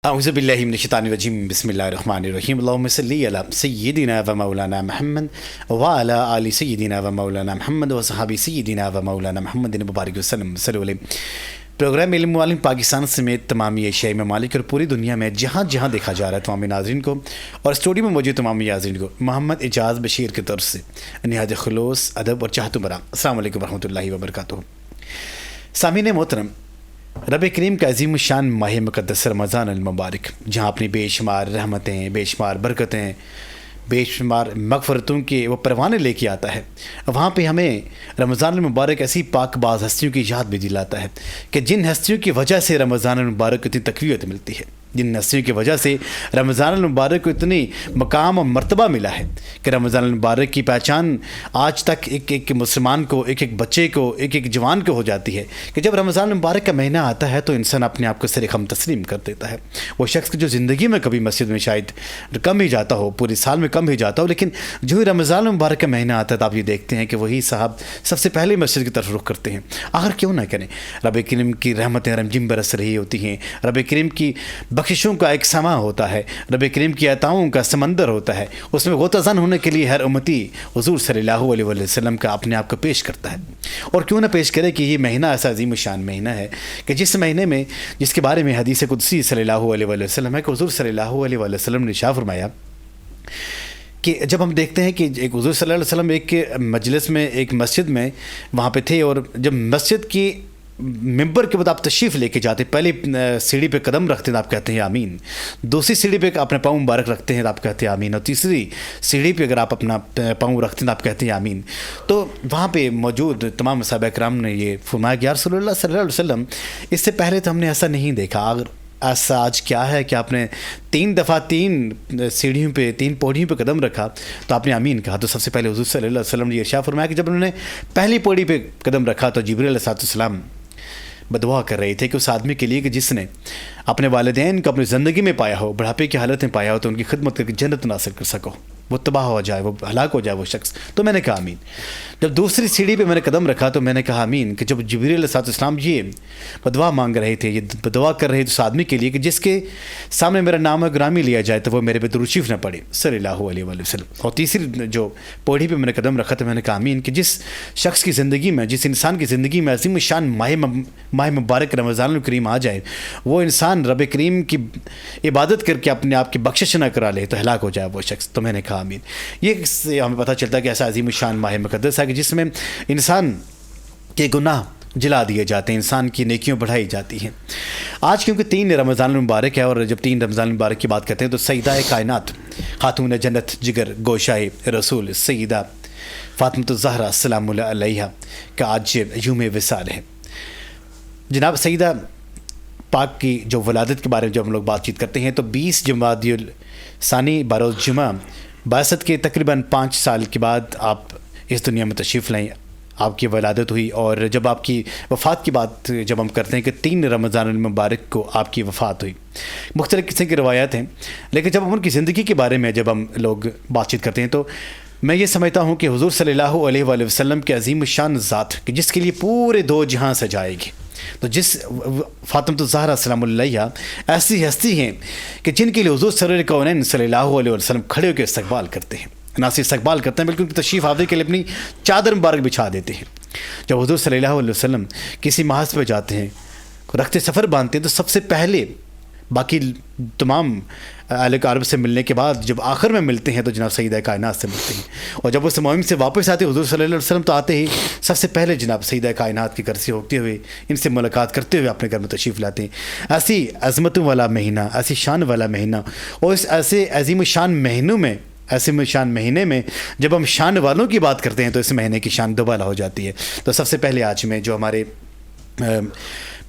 اعوذ باللہ من الشیطان الرجیم بسم اللہ الرحمن الرحیم اللہم صلی علی سیدنا و مولانا محمد وعلی آل سیدنا و مولانا محمد و صحابی سیدنا و مولانا محمد مبارک وسلم صلی اللہ علیہ. پروگرام علم عالم پاکستان سمیت تمام ایشیائی ممالک اور پوری دنیا میں جہاں جہاں دیکھا جا رہا ہے تمام ناظرین کو اور اسٹوڈیو میں موجود تمام ناظرین کو محمد اعجاز بشیر کی طرف سے نہایت خلوص ادب اور چاہت برا السلام علیکم ورحمۃ اللہ وبرکاتہ. سامعین محترم، رب کریم کا عظیم الشان ماہ مقدس رمضان المبارک جہاں اپنی بے شمار رحمتیں، بے شمار برکتیں، بے شمار مغفرتوں کے وہ پروانے لے کے آتا ہے، وہاں پہ ہمیں رمضان المبارک ایسی پاک باز ہستیوں کی یاد بھی دلاتا ہے کہ جن ہستیوں کی وجہ سے رمضان المبارک اتنی تقویت ملتی ہے، جن ہستیوں کی وجہ سے رمضان المبارک کو اتنی مقام و مرتبہ ملا ہے کہ رمضان المبارک کی پہچان آج تک ایک مسلمان کو، ایک بچے کو، ایک جوان کو ہو جاتی ہے کہ جب رمضان المبارک کا مہینہ آتا ہے تو انسان اپنے آپ کو سرخم تسلیم کر دیتا ہے. وہ شخص جو زندگی میں کبھی مسجد میں شاید کم ہی جاتا ہو، پورے سال میں کم ہی جاتا ہو، لیکن جو ہی رمضان المبارک کا مہینہ آتا ہے تو آپ یہ دیکھتے ہیں کہ وہی صاحب سب سے پہلے مسجد کی طرف رخ کرتے ہیں. آخر کیوں نہ کریں؟ رب کریم کی رحمتیں رمجم برس رہی ہوتی ہیں، رب کریم کی بخششوں کا ایک سما ہوتا ہے، رب کریم کی عطاؤں کا سمندر ہوتا ہے. اس میں غوطہ زن ہونے کے لیے ہر امتی حضور صلی اللہ علیہ وسلم کا اپنے آپ کو پیش کرتا ہے. اور کیوں نہ پیش کرے کہ یہ مہینہ ایسا عظیم الشان مہینہ ہے کہ جس مہینے میں، جس کے بارے میں حدیث قدسی صلی اللہ علیہ وسلم ہے کہ حضور صلی اللہ علیہ وسلم نے ارشاد فرمایا کہ جب ہم دیکھتے ہیں کہ ایک حضور صلی اللہ علیہ وسلم ایک مجلس میں، ایک مسجد میں وہاں پہ تھے، اور جب مسجد کی ممبر کے بعد آپ تشریف لے کے جاتے، پہلی سیڑھی پہ قدم رکھتے ہیں آپ کہتے ہیں آمین، دوسری سیڑھی پہ اپنے پاؤں مبارک رکھتے ہیں آپ کہتے ہیں آمین، اور تیسری سیڑھی پہ اگر آپ اپنا پاؤں رکھتے ہیں آپ کہتے ہیں آمین. تو وہاں پہ موجود تمام صحابہ کرام نے یہ فرمایا کہ یا رسول اللہ صلی اللہ علیہ وسلم، اس سے پہلے تو ہم نے ایسا نہیں دیکھا، اگر ایسا آج کیا ہے کہ آپ نے 3 دفعہ 3 سیڑھیوں پہ 3 پوڑیوں پہ قدم رکھا تو آپ نے آمین کہا. تو سب سے پہلے حضور صلی اللہ علیہ وسلم نے یہ ارشاد فرمایا کہ جب انہوں نے پہلی پوڑی پہ قدم رکھا تو جبریل علیہ السلام بدعا کر رہے تھے کہ اس آدمی کے لیے کہ جس نے اپنے والدین کو اپنی زندگی میں پایا ہو، بڑھاپے کی حالت میں پایا ہو، تو ان کی خدمت کر کے جنت ناصل کر سکو، وہ تباہ ہو جائے، وہ ہلاک ہو جائے وہ شخص. تو میں نے کہا آمین. جب دوسری سیڑھی پہ میں نے قدم رکھا تو میں نے کہا آمین کہ جب جبریل علیہ السلام یہ بدعا مانگ رہے تھے، یہ بدعا کر رہے تھے اس آدمی کے لیے کہ جس کے سامنے میرا نام گرامی لیا جائے تو وہ میرے پہ درود شریف نہ پڑے صلی اللہ علیہ وسلم. اور تیسری جو پوڑی پہ میں نے قدم رکھا تو میں نے کہا آمین کہ جس شخص کی زندگی میں، جس انسان کی زندگی میں عظیم الشان ماہ مبارک رمضان الکریم آ جائے، وہ انسان رب کریم کی عبادت کر کے اپنے آپ کی بخشش نہ کرا لے تو ہلاک ہو جائے وہ شخص. تو میں نے کہا آمین. یہ سے ہمیں پتہ چلتا ہے کہ ایسا عظیم الشان ماہ مقدس ہے کہ جس میں انسان کے گناہ جلا دیے جاتے ہیں، انسان کی نیکیوں بڑھائی جاتی ہیں. آج کیونکہ 3 رمضان المبارک ہے، اور جب 3 رمضان المبارک کی بات کرتے ہیں تو سیدہ کائنات، خاتون جنت، جگر گوشائے رسول، سیدہ فاطمہ الزہرا السلام علیہا کا آج یوم وصال ہے. جناب سیدہ پاک کی جو ولادت کے بارے میں جب ہم لوگ بات چیت کرتے ہیں تو 20 جمادی الثانی بروز جمعہ بعثت کے تقریباً 5 سال کے بعد آپ اس دنیا میں تشریف لائیں، آپ کی ولادت ہوئی. اور جب آپ کی وفات کی بات جب ہم کرتے ہیں کہ 3 رمضان المبارک کو آپ کی وفات ہوئی، مختلف قسم کی روایات ہیں، لیکن جب ہم ان کی زندگی کے بارے میں جب ہم لوگ بات چیت کرتے ہیں تو میں یہ سمجھتا ہوں کہ حضور صلی اللہ علیہ وآلہ وسلم کے عظیم الشان ذات کہ جس کے لیے پورے 2 جہاں سجائے گی، تو جس فاطمہ الزہرا السلام علیہ ایسی ہستی ہیں کہ جن کے لیے حضور صلی اللہ علیہ وسلم کھڑے ہو کے استقبال کرتے ہیں، نہ صرف استقبال کرتے ہیں بلکہ ان کی تشریف آوری کے لیے اپنی چادر مبارک بچھا دیتے ہیں. جب حضور صلی اللہ علیہ وسلم کسی محاذ پہ جاتے ہیں، رخت سفر باندھتے ہیں، تو سب سے پہلے باقی تمام اہل عرب سے ملنے کے بعد جب آخر میں ملتے ہیں تو جناب سیدہ کائنات سے ملتے ہیں. اور جب اس مہم سے واپس آتے ہیں حضور صلی اللہ علیہ وسلم تو آتے ہی سب سے پہلے جناب سیدہ کائنات کی گھر سے ہوتے ہوئے ان سے ملاقات کرتے ہوئے اپنے گھر میں تشریف لاتے ہیں. ایسی عظمتوں والا مہینہ، ایسی شان والا مہینہ، اور اس ایسے عظیم الشان مہینوں میں، ایسے شان مہینے میں جب ہم شان والوں کی بات کرتے ہیں تو اس مہینے کی شان دوبالا ہو جاتی ہے. تو سب سے پہلے آج میں جو ہمارے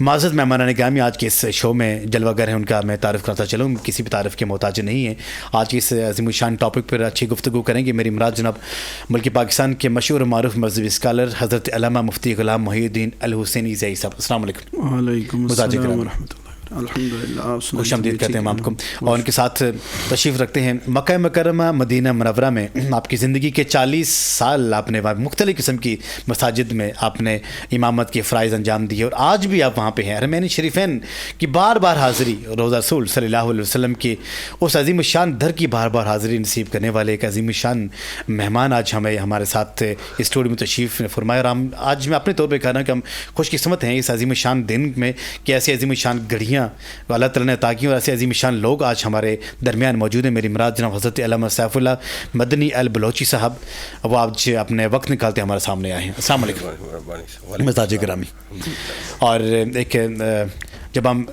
معزز مہمانان گرامی آج کے اس شو میں جلوہ گر ہیں ان کا میں تعارف کرتا چلوں، کسی بھی تعارف کے محتاج نہیں ہیں. آج کے اس عظیم الشان ٹاپک پر اچھی گفتگو کریں گے. میری مراد جناب ملک پاکستان کے مشہور و معروف مذہبی اسکالر حضرت علامہ مفتی غلام محی الدین الحسینی زئی صاحب. السلام علیکم. وعلیکم السلام ورحمۃ اللہ. الحمدللہ خوش آمدید کہتے ہیں ہم آپ کو، اور ان کے ساتھ تشریف رکھتے ہیں مکہ مکرمہ مدینہ منورہ میں۔ آپ کی زندگی کے 40 سال آپ نے مختلف قسم کی مساجد میں آپ نے امامت کے فرائض انجام دیے، اور آج بھی آپ وہاں پہ ہیں۔ حرمین شریفین کی بار بار حاضری، روضہ رسول صلی اللہ علیہ وسلم کی اس عظیم الشان در کی بار بار حاضری نصیب کرنے والے ایک عظیم الشان مہمان آج ہمارے ساتھ اسٹوڈیو میں تشریف فرمایا، اور ہم آج میں اپنے طور پہ کہنا کہ ہم خوش قسمت ہیں اس عظیم الشان دن میں کہ ایسی عظیم الشان گھڑیاں اللہ تعالیٰ نے عطا کی، اور ایسے عظیم الشان لوگ آج ہمارے درمیان موجود ہیں۔ میری مراد جناب حضرت علامہ سیف اللہ مدنی البلوچی صاحب، وہ آج اپنے وقت نکالتے ہمارے سامنے آئے ہیں۔ السلام علیکم مزاج گرامی۔ اور ایک جب ہم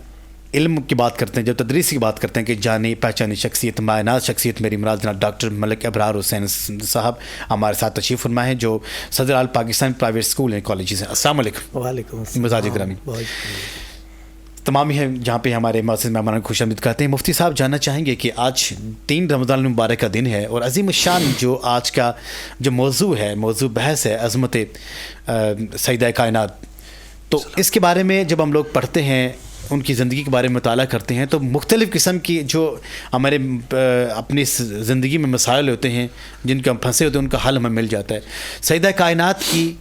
علم کی بات کرتے ہیں، جب تدریس کی بات کرتے ہیں کہ جانی پہچانی شخصیت، معنات شخصیت، میری مراد جناب ڈاکٹر ملک ابرار حسین صاحب ہمارے ساتھ تشریف فرما ہیں، جو صدر آل پاکستان پرائیویٹ اسکول ہیں کالجز ہیں۔ السلام علیکم۔ وعلیکم السلام مزاج گرامی تمام ہی ہیں جہاں پہ ہمارے معزز مہمان خوش آمدید کہتے ہیں۔ مفتی صاحب جاننا چاہیں گے کہ آج 3 رمضان المبارک کا دن ہے، اور عظیم الشان جو آج کا جو موضوع ہے، موضوع بحث ہے عظمت سیدہ کائنات، تو اس کے بارے میں جب ہم لوگ پڑھتے ہیں، ان کی زندگی کے بارے میں مطالعہ کرتے ہیں، تو مختلف قسم کی جو ہمارے اپنی زندگی میں مسائل ہوتے ہیں جن کے ہم پھنسے ہوتے ہیں، ان کا حل ہمیں مل جاتا ہے۔ سیدہ کائنات کی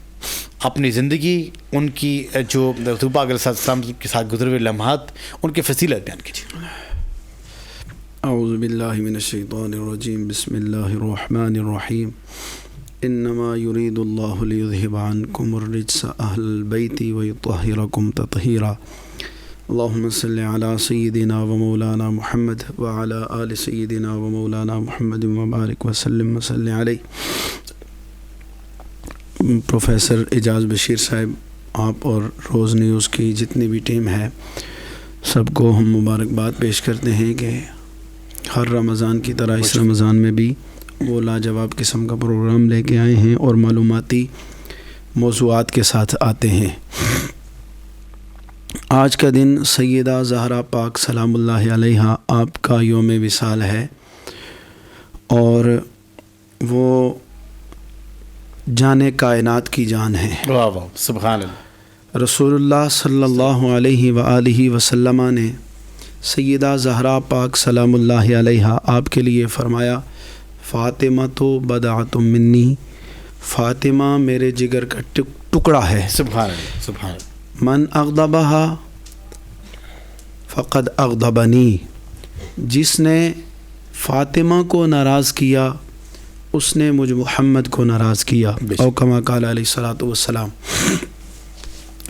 اپنی زندگی، ان کی جو حضور پاک علیہ السلام کے ساتھ گزرے ہوئے لمحات، ان کے فضیلت بیان کیجیے۔ اعوذ باللہ من الشیطان الرجیم، بسم اللہ الرحمن الرحیم، انما یرید اللہ لیذہب عنکم الرجس اہل البیت ویطہرکم تطہیرا، اللہم صلی علی سیدنا و مولانا محمد وعلی آل سیدنا و مولانا محمد وبارک وسلم وصلی علیہ۔ پروفیسر اعجاز بشیر صاحب، آپ اور روز نیوز کی جتنی بھی ٹیم ہے، سب کو ہم مبارکباد پیش کرتے ہیں کہ ہر رمضان کی طرح اس رمضان میں بھی وہ لاجواب قسم کا پروگرام لے کے آئے ہیں اور معلوماتی موضوعات کے ساتھ آتے ہیں۔ آج کا دن سیدہ زہرا پاک سلام اللہ علیہا آپ کا یوم وصال ہے، اور وہ جان کائنات کی جان ہے۔ واہ واہ سبحان اللہ۔ رسول اللہ صلی اللہ علیہ وآلہ وسلم نے سیدہ زہرا پاک سلام اللہ علیہا آپ کے لیے فرمایا، فاطمہ تو بدعۃ منی، فاطمہ میرے جگر کا ٹکڑا ہے۔ سبحان اللہ سبحان اللہ۔ من اغضبہا فقد اغضبنی، جس نے فاطمہ کو ناراض کیا اس نے مجھ محمد کو ناراض کیا، او کما قال علیہ الصلوۃ والسلام۔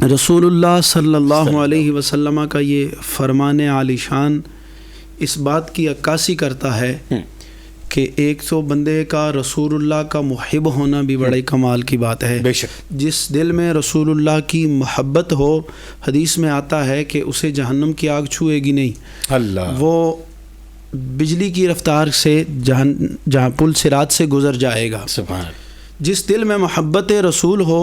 رسول اللہ صلی اللہ علیہ وسلم کا یہ فرمان عالی شان اس بات کی عکاسی کرتا ہے کہ ایک تو بندے کا رسول اللہ کا محب ہونا بھی بڑے کمال کی بات ہے۔ بے شک جس دل میں رسول اللہ کی محبت ہو، حدیث میں آتا ہے کہ اسے جہنم کی آگ چھوئے گی نہیں، اللہ، وہ بجلی کی رفتار سے جہاں پل صراط سے گزر جائے گا۔ سبحان اللہ۔ جس دل میں محبت رسول ہو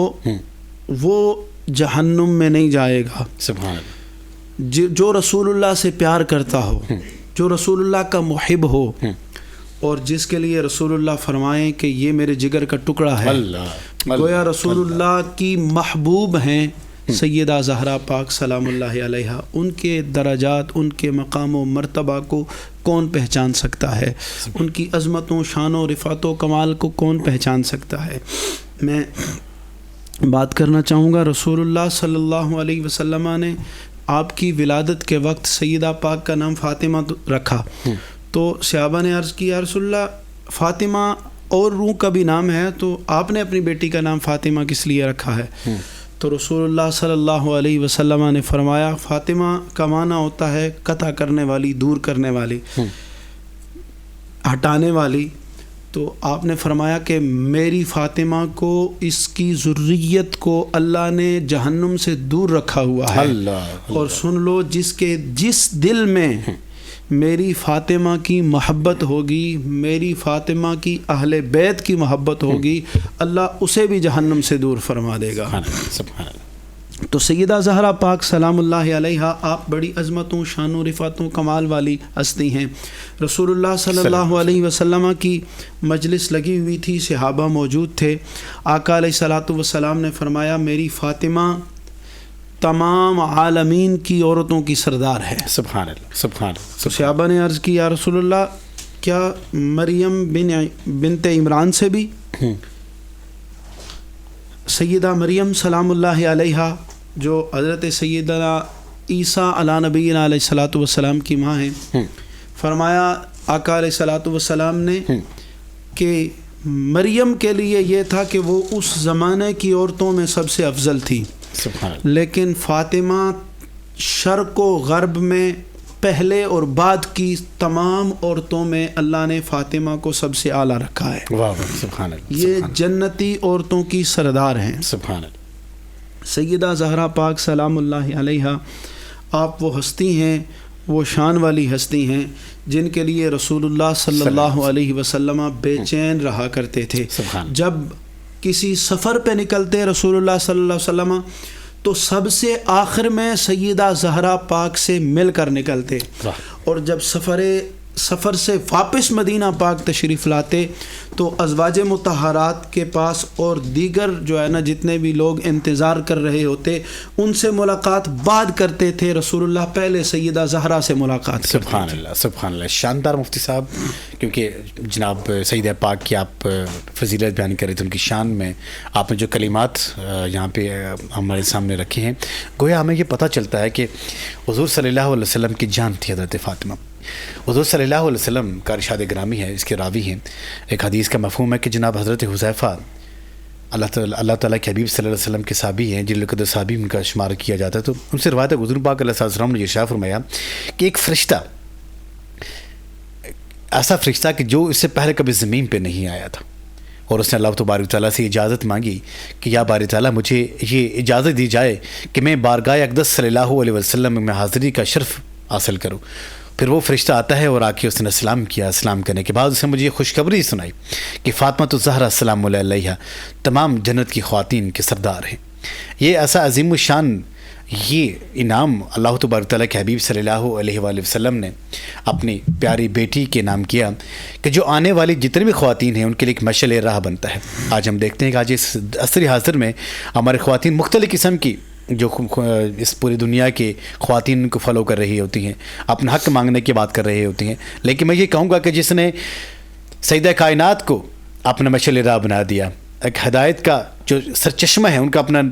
وہ جہنم میں نہیں جائے گا۔ سبحان اللہ۔ جو رسول اللہ سے پیار کرتا ہو، جو رسول اللہ کا محب ہو، اور جس کے لیے رسول اللہ فرمائیں کہ یہ میرے جگر کا ٹکڑا ہے، گویا رسول اللہ کی محبوب ہیں سیدہ زہرا پاک سلام اللہ علیہا، ان کے درجات، ان کے مقام و مرتبہ کو کون پہچان سکتا ہے؟ ان کی عظمتوں، شان و رفعت و کمال کو کون پہچان سکتا ہے؟ میں بات کرنا چاہوں گا، رسول اللہ صلی اللہ علیہ وسلم نے آپ کی ولادت کے وقت سیدہ پاک کا نام فاطمہ رکھا، تو صحابہ نے عرض کی یا رسول اللہ، فاطمہ اور روح کا بھی نام ہے، تو آپ نے اپنی بیٹی کا نام فاطمہ کس لیے رکھا ہے؟ تو رسول اللہ صلی اللہ علیہ وسلم نے فرمایا، فاطمہ کا معنی ہوتا ہے قطع کرنے والی، دور کرنے والی، ہٹانے والی۔ تو آپ نے فرمایا کہ میری فاطمہ کو، اس کی ذریت کو اللہ نے جہنم سے دور رکھا ہوا ہے۔ اور سن لو، جس دل میں میری فاطمہ کی محبت ہوگی، میری فاطمہ کی اہل بیت کی محبت ہوگی، اللہ اسے بھی جہنم سے دور فرما دے گا۔ تو سیدہ زہرا پاک سلام اللہ علیہا آپ بڑی عظمتوں، شان و رفعتوں، کمال والی ہستی ہیں۔ رسول اللہ صلی اللہ علیہ وسلم کی مجلس لگی ہوئی تھی، صحابہ موجود تھے، آقا علیہ الصلوۃ والسلام نے فرمایا، میری فاطمہ تمام عالمین کی عورتوں کی سردار ہے. سبحان اللہ سبحان اللہ. تو صحابہ نے عرض کی یا رسول اللہ کیا مریم بنت عمران سے بھی؟ سیدہ مریم سلام اللہ علیہا جو حضرت سیدنا عیسیٰ علیہ نبینا علیہ الصلاۃ والسلام کی ماں ہیں، فرمایا آقا علیہ الصلاۃ والسلام نے کہ مریم کے لیے یہ تھا کہ وہ اس زمانے کی عورتوں میں سب سے افضل تھی، لیکن فاطمہ شرق و غرب میں پہلے اور بعد کی تمام عورتوں میں اللہ نے فاطمہ کو سب سے اعلیٰ رکھا ہے. سبحان اللہ. یہ جنتی عورتوں کی سردار ہیں. سبحان اللہ. سیدہ زہرا پاک سلام اللہ علیہا آپ وہ ہستی ہیں، وہ شان والی ہستی ہیں جن کے لیے رسول اللہ صلی اللہ علیہ وسلم بے چین رہا کرتے تھے. جب کسی سفر پہ نکلتے رسول اللہ صلی اللہ علیہ وسلم تو سب سے آخر میں سیدہ زہرا پاک سے مل کر نکلتے، اور جب سفر سے واپس مدینہ پاک تشریف لاتے تو ازواج مطہرات کے پاس اور دیگر جو ہے نا جتنے بھی لوگ انتظار کر رہے ہوتے ان سے ملاقات بعد کرتے تھے. رسول اللہ پہلے سیدہ زہرا سے ملاقات کرتے. سبحان اللہ سبحان اللہ. شاندار مفتی صاحب، کیونکہ جناب سیدہ پاک کی آپ فضیلت بیان کر رہے تھے، ان کی شان میں آپ نے جو کلمات یہاں پہ ہمارے سامنے رکھے ہیں، گویا ہمیں یہ پتہ چلتا ہے کہ حضور صلی اللہ علیہ وسلم کی جان تھی حضرت فاطمہ. حضور صلی اللہ علیہ وسلم کا ارشاد گرامی ہے، اس کے راوی ہیں. ایک حدیث کا مفہوم ہے کہ جناب حضرت حذیفہ اللہ تعالیٰ کے حبیب صلی اللہ علیہ وسلم کے صحابی ہیں، جن لوگ صحابی ان کا شمار کیا جاتا ہے. تو ان سے روایت ہے حضور پاک علیہ السلام نے یہ ارشاد فرمایا کہ ایک فرشتہ، ایسا فرشتہ کہ جو اس سے پہلے کبھی زمین پہ نہیں آیا تھا، اور اس نے اللہ تبارک تعالیٰ سے اجازت مانگی کہ یا باری تعالیٰ مجھے یہ اجازت دی جائے کہ میں بارگاہ اقدس صلی اللہ علیہ وسلم میں حاضری کا شرف حاصل کروں. پھر وہ فرشتہ آتا ہے اور آ کے اس نے سلام کیا. سلام کرنے کے بعد اس نے مجھے یہ خوشخبری سنائی کہ فاطمہ الزہرا سلام اللہ علیہا تمام جنت کی خواتین کے سردار ہیں. یہ ایسا عظیم الشان یہ انعام اللہ تبارک تعالیٰ کے حبیب صلی اللہ علیہ وآلہ وسلم نے اپنی پیاری بیٹی کے نام کیا کہ جو آنے والی جتنی بھی خواتین ہیں ان کے لیے ایک مشعل راہ بنتا ہے. آج ہم دیکھتے ہیں کہ آج اس عصر حاضر میں ہمارے خواتین مختلف قسم کی جو اس پوری دنیا کی خواتین کو فالو کر رہی ہوتی ہیں، اپنا حق مانگنے کی بات کر رہی ہوتی ہیں. لیکن میں یہ کہوں گا کہ جس نے سیدہ کائنات کو اپنا مشعل راہ بنا دیا، ایک ہدایت کا جو سرچشمہ ہے ان کا اپنا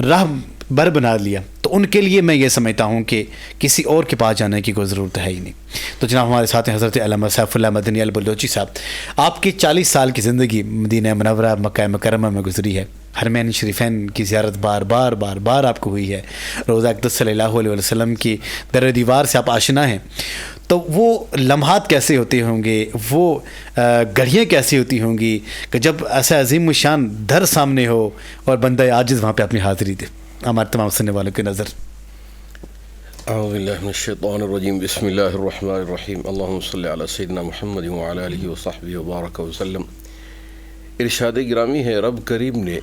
راہ بر بنا لیا، تو ان کے لیے میں یہ سمجھتا ہوں کہ کسی اور کے پاس جانے کی کوئی ضرورت ہے ہی نہیں. تو جناب ہمارے ساتھ ہیں حضرت علامہ سیف اللہ مدنی البلوچی صاحب. آپ کی 40 سال کی زندگی مدینہ منورہ مکہ مکرمہ میں گزری ہے. حرمین شریفین کی زیارت بار بار آپ کو ہوئی ہے. روضہ اقدس صلی اللہ علیہ وسلم کی در دیوار سے آپ آشنا ہیں. تو وہ لمحات کیسے ہوتے ہوں گے، وہ گھڑیاں کیسی ہوتی ہوں گی کہ جب ایسا عظیم الشان در سامنے ہو اور بندہ عاجز وہاں پہ اپنی حاضری دے. ہمارے تمام سننے والوں کی نظر. اعوذ باللہ من الشیطان الرجیم، بسم اللہ الرحمن الرحیم. اللہم صلی علی سیدنا محمد وعلی آلہ وصحبہ وبارک وسلم. ارشاد گرامی ہے، رب کریم نے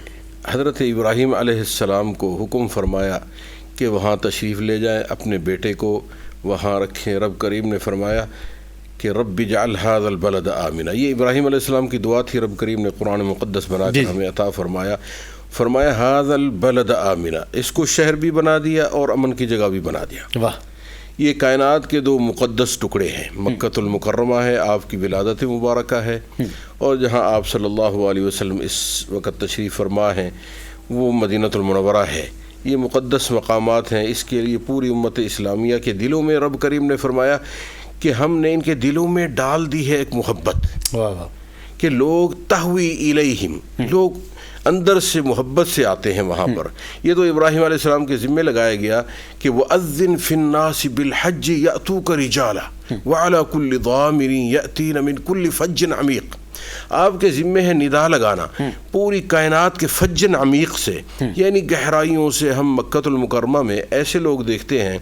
حضرت ابراہیم علیہ السلام کو حکم فرمایا کہ وہاں تشریف لے جائیں، اپنے بیٹے کو وہاں رکھیں. رب کریم نے فرمایا کہ رب اجعل ھذا البلد آمنا. یہ ابراہیم علیہ السلام کی دعا تھی. رب کریم نے قرآن مقدس بنا کر ہمیں عطا فرمایا ھذا البلد آمنا، اس کو شہر بھی بنا دیا اور امن کی جگہ بھی بنا دیا. واہ. یہ کائنات کے دو مقدس ٹکڑے ہیں. مکۃ المکرمہ ہے، آپ کی ولادت مبارکہ ہے، اور جہاں آپ صلی اللہ علیہ وسلم اس وقت تشریف فرما ہیں وہ مدینۃ المنورہ ہے. یہ مقدس مقامات ہیں. اس کے لیے پوری امت اسلامیہ کے دلوں میں رب کریم نے فرمایا کہ ہم نے ان کے دلوں میں ڈال دی ہے ایک محبت، کہ لوگ تہوی الیہم، لوگ اندر سے محبت سے آتے ہیں وہاں پر. یہ تو ابراہیم علیہ السلام کے ذمہ لگایا گیا کہ وَأَذِّن فِي النَّاسِ بِالْحَجِّ يَأْتُوكَ رِجَالًا وَعَلَى كُلِّ ضَامِرٍ يَأْتِينَ مِنْ كُلِّ فَجٍّ عَمِيقٍ. آپ کے ذمہ ہے ندا لگانا پوری کائنات کے فجن عمیق سے، یعنی گہرائیوں سے. ہم مکۃ المکرمہ میں ایسے لوگ دیکھتے ہیں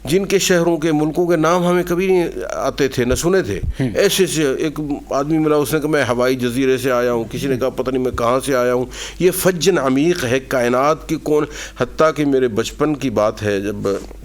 جن کے شہروں کے ملکوں کے نام ہمیں کبھی نہیں آتے تھے، نہ سنے تھے. ایسے سے ایک آدمی ملا، اس نے کہا میں ہوائی جزیرے سے آیا ہوں، کسی نے کہا پتہ نہیں میں کہاں سے آیا ہوں. یہ فجن عمیق ہے کائنات کی کون. حتیٰ کہ میرے بچپن کی بات ہے، جب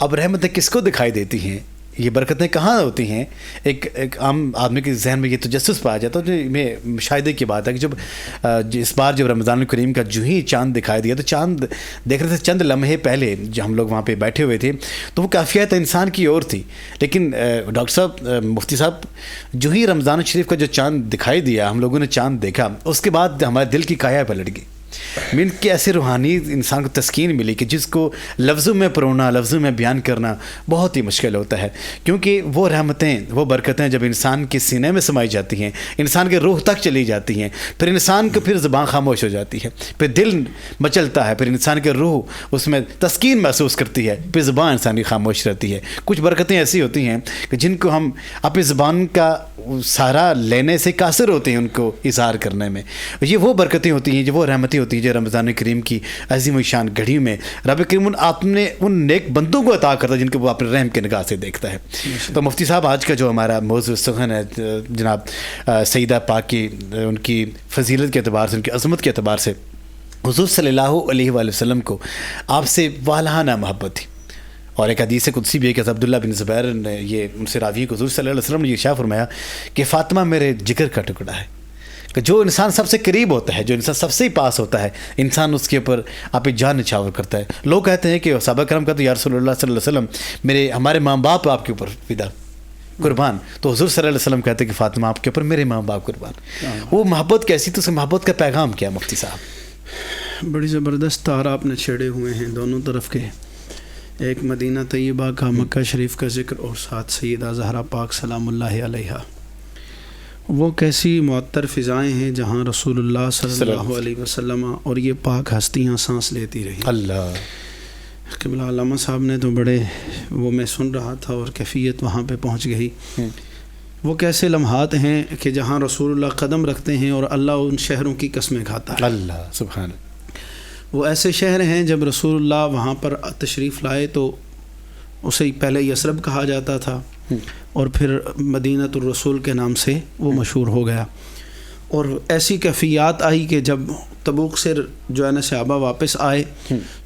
اب رحمتیں کس کو دکھائی دیتی ہیں، یہ برکتیں کہاں ہوتی ہیں؟ ایک عام آدمی کے ذہن میں یہ تجسس پایا جاتا ہے، جو میں مشاہدے کی بات ہے کہ جب اس بار جب رمضان الکریم کا جو ہی چاند دکھائی دیا، تو چاند دیکھ رہے تھے چند لمحے پہلے جو ہم لوگ وہاں پہ بیٹھے ہوئے تھے، تو وہ کیفیت انسان کی اور تھی. لیکن ڈاکٹر صاحب، مفتی صاحب، جو ہی رمضان شریف کا جو چاند دکھائی دیا، ہم لوگوں نے چاند دیکھا، اس کے بعد ہمارے دل کی کایا پلٹ گئی. من کے ایسے روحانی انسان کو تسکین ملی کہ جس کو لفظوں میں پرونا، لفظوں میں بیان کرنا بہت ہی مشکل ہوتا ہے، کیونکہ وہ رحمتیں، وہ برکتیں جب انسان کے سینے میں سمائی جاتی ہیں، انسان کے روح تک چلی جاتی ہیں، پھر انسان کو پھر زبان خاموش ہو جاتی ہے، پھر دل مچلتا ہے، پھر انسان کے روح اس میں تسکین محسوس کرتی ہے، پھر زبان انسان کی خاموش رہتی ہے. کچھ برکتیں ایسی ہوتی ہیں کہ جن کو ہم اپنی زبان کا سہارا لینے سے قاصر ہوتے ہیں ان کو اظہار کرنے میں. یہ وہ برکتیں ہوتی ہیں، جو وہ رحمتیں ہوتی ہیں جو رمضان کریم کی عظیم الشان گھڑیوں میں رب کریم آپ نے ان نیک بندوں کو عطا کرتا ہے جن کو وہ اپنے رحم کے نگاہ سے دیکھتا ہے. تو مفتی صاحب، آج کا جو ہمارا موضوع سخن ہے جناب سیدہ پاک کی، ان کی فضیلت کے اعتبار سے، ان کی عظمت کے اعتبار سے، حضور صلی اللہ علیہ وآلہ وسلم کو آپ سے والہانہ محبت تھی. اور ایک حدیث قدسی بھی ہے کہ عبداللہ بن زبیر نے یہ ان سے راوی کو حضور صلی اللہ علیہ وسلم نے یہ ارشاد فرمایا کہ فاطمہ میرے جگر کا ٹکڑا ہے. کہ جو انسان سب سے قریب ہوتا ہے، جو انسان سب سے ہی پاس ہوتا ہے، انسان اس کے اوپر آپ جان نچھاور کرتا ہے. لوگ کہتے ہیں کہ صحابہ کرام کہتے ہیں یا رسول اللہ صلی اللہ علیہ وسلم ہمارے ماں باپ آپ کے اوپر فدا قربان. تو حضور صلی اللہ علیہ وسلم کہتے ہیں کہ فاطمہ آپ کے اوپر میرے ماں باپ قربان. وہ محبت کیسی تھی، اس محبت کا پیغام کیا مفتی صاحب؟ بڑی زبردست تار آپ نے چھیڑے ہوئے ہیں دونوں طرف کے، ایک مدینہ طیبہ کا، مکہ شریف کا ذکر، اور ساتھ سیدہ زہرا پاک سلام اللہ علیہا. وہ کیسی معطر فضائیں ہیں جہاں رسول اللہ صلی اللہ علیہ وسلم اور یہ پاک ہستیاں سانس لیتی رہی. اللہ قبلہ علامہ صاحب نے تو بڑے، وہ میں سن رہا تھا اور کیفیت وہاں پہ پہنچ گئی. وہ کیسے لمحات ہیں کہ جہاں رسول اللہ قدم رکھتے ہیں اور اللہ ان شہروں کی قسمیں کھاتا ہے. اللہ سبحان. وہ ایسے شہر ہیں جب رسول اللہ وہاں پر تشریف لائے تو اسے پہلے یثرب کہا جاتا تھا اور پھر مدینۃ الرسول کے نام سے وہ مشہور ہو گیا. اور ایسی کیفیات آئی کہ جب تبوک سے جو ہے نا صحابہ واپس آئے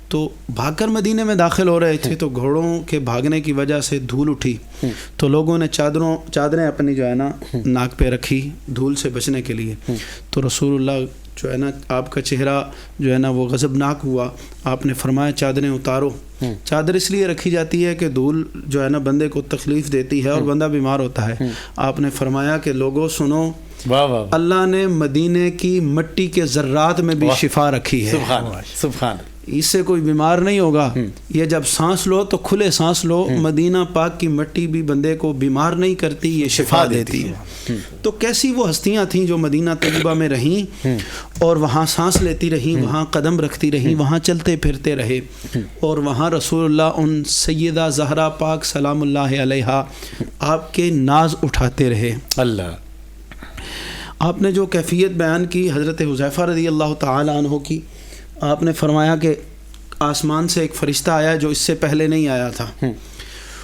تو بھاگ کر مدینے میں داخل ہو رہے تھے، تو گھوڑوں کے بھاگنے کی وجہ سے دھول اٹھی، تو لوگوں نے چادریں اپنی جو ہے نا ناک پہ رکھی دھول سے بچنے کے لیے. تو رسول اللہ جو ہے نا آپ کا چہرہ جو ہے نا وہ غضبناک ہوا. آپ نے فرمایا چادریں اتارو. چادر اس لیے رکھی جاتی ہے کہ دھول جو ہے نا بندے کو تکلیف دیتی ہے اور بندہ بیمار ہوتا ہے. آپ نے فرمایا کہ لوگوں سنو، اللہ نے مدینے کی مٹی کے ذرات میں بھی شفا رکھی ہے. سبحان. اس سے کوئی بیمار نہیں ہوگا. یہ جب سانس لو تو کھلے سانس لو. مدینہ پاک کی مٹی بھی بندے کو بیمار نہیں کرتی، یہ شفا دیتی ہے. تو کیسی وہ ہستیاں تھیں جو مدینہ طیبہ میں رہیں اور وہاں سانس لیتی رہیں، وہاں قدم رکھتی رہیں، وہاں چلتے پھرتے رہے، اور وہاں رسول اللہ ان سیدہ زہرا پاک سلام اللہ علیہا آپ کے ناز اٹھاتے رہے. اللہ. آپ نے جو کیفیت بیان کی حضرت حذیفہ رضی اللہ تعالی عنہ کی، آپ نے فرمایا کہ آسمان سے ایک فرشتہ آیا جو اس سے پہلے نہیں آیا تھا،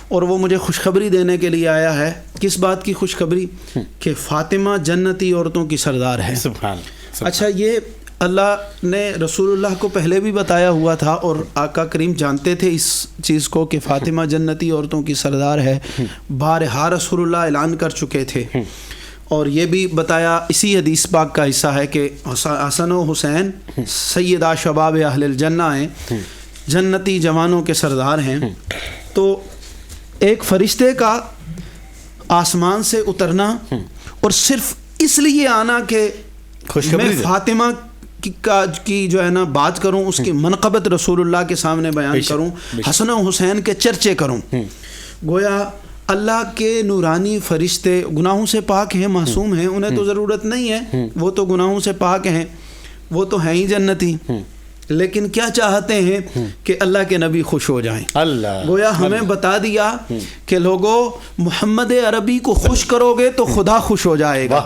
اور وہ مجھے خوشخبری دینے کے لیے آیا ہے. کس بات کی خوشخبری؟ کہ فاطمہ جنتی عورتوں کی سردار ہے. سبحان. اچھا، یہ اللہ نے رسول اللہ کو پہلے بھی بتایا ہوا تھا اور آقا کریم جانتے تھے اس چیز کو کہ فاطمہ جنتی عورتوں کی سردار ہے. بارہا رسول اللہ اعلان کر چکے تھے، اور یہ بھی بتایا، اسی حدیث پاک کا حصہ ہے کہ حسن و حسین سیدہ شباب اہل الجنہ ہیں، جنتی جوانوں کے سردار ہیں. تو ایک فرشتے کا آسمان سے اترنا اور صرف اس لیے آنا کہ میں فاطمہ کی جو ہے نا بات کروں، اس کی منقبت رسول اللہ کے سامنے بیان کروں، حسن و حسین کے چرچے کروں. گویا اللہ کے نورانی فرشتے گناہوں سے پاک ہیں، معصوم ہیں، انہیں تو ضرورت نہیں ہے، وہ تو گناہوں سے پاک ہیں، وہ تو ہیں ہی جنتی. لیکن کیا چاہتے ہیں کہ اللہ کے نبی خوش ہو جائیں. اللہ گویا ہمیں بتا دیا کہ لوگوں محمد عربی کو خوش کرو گے تو خدا خوش ہو جائے گا.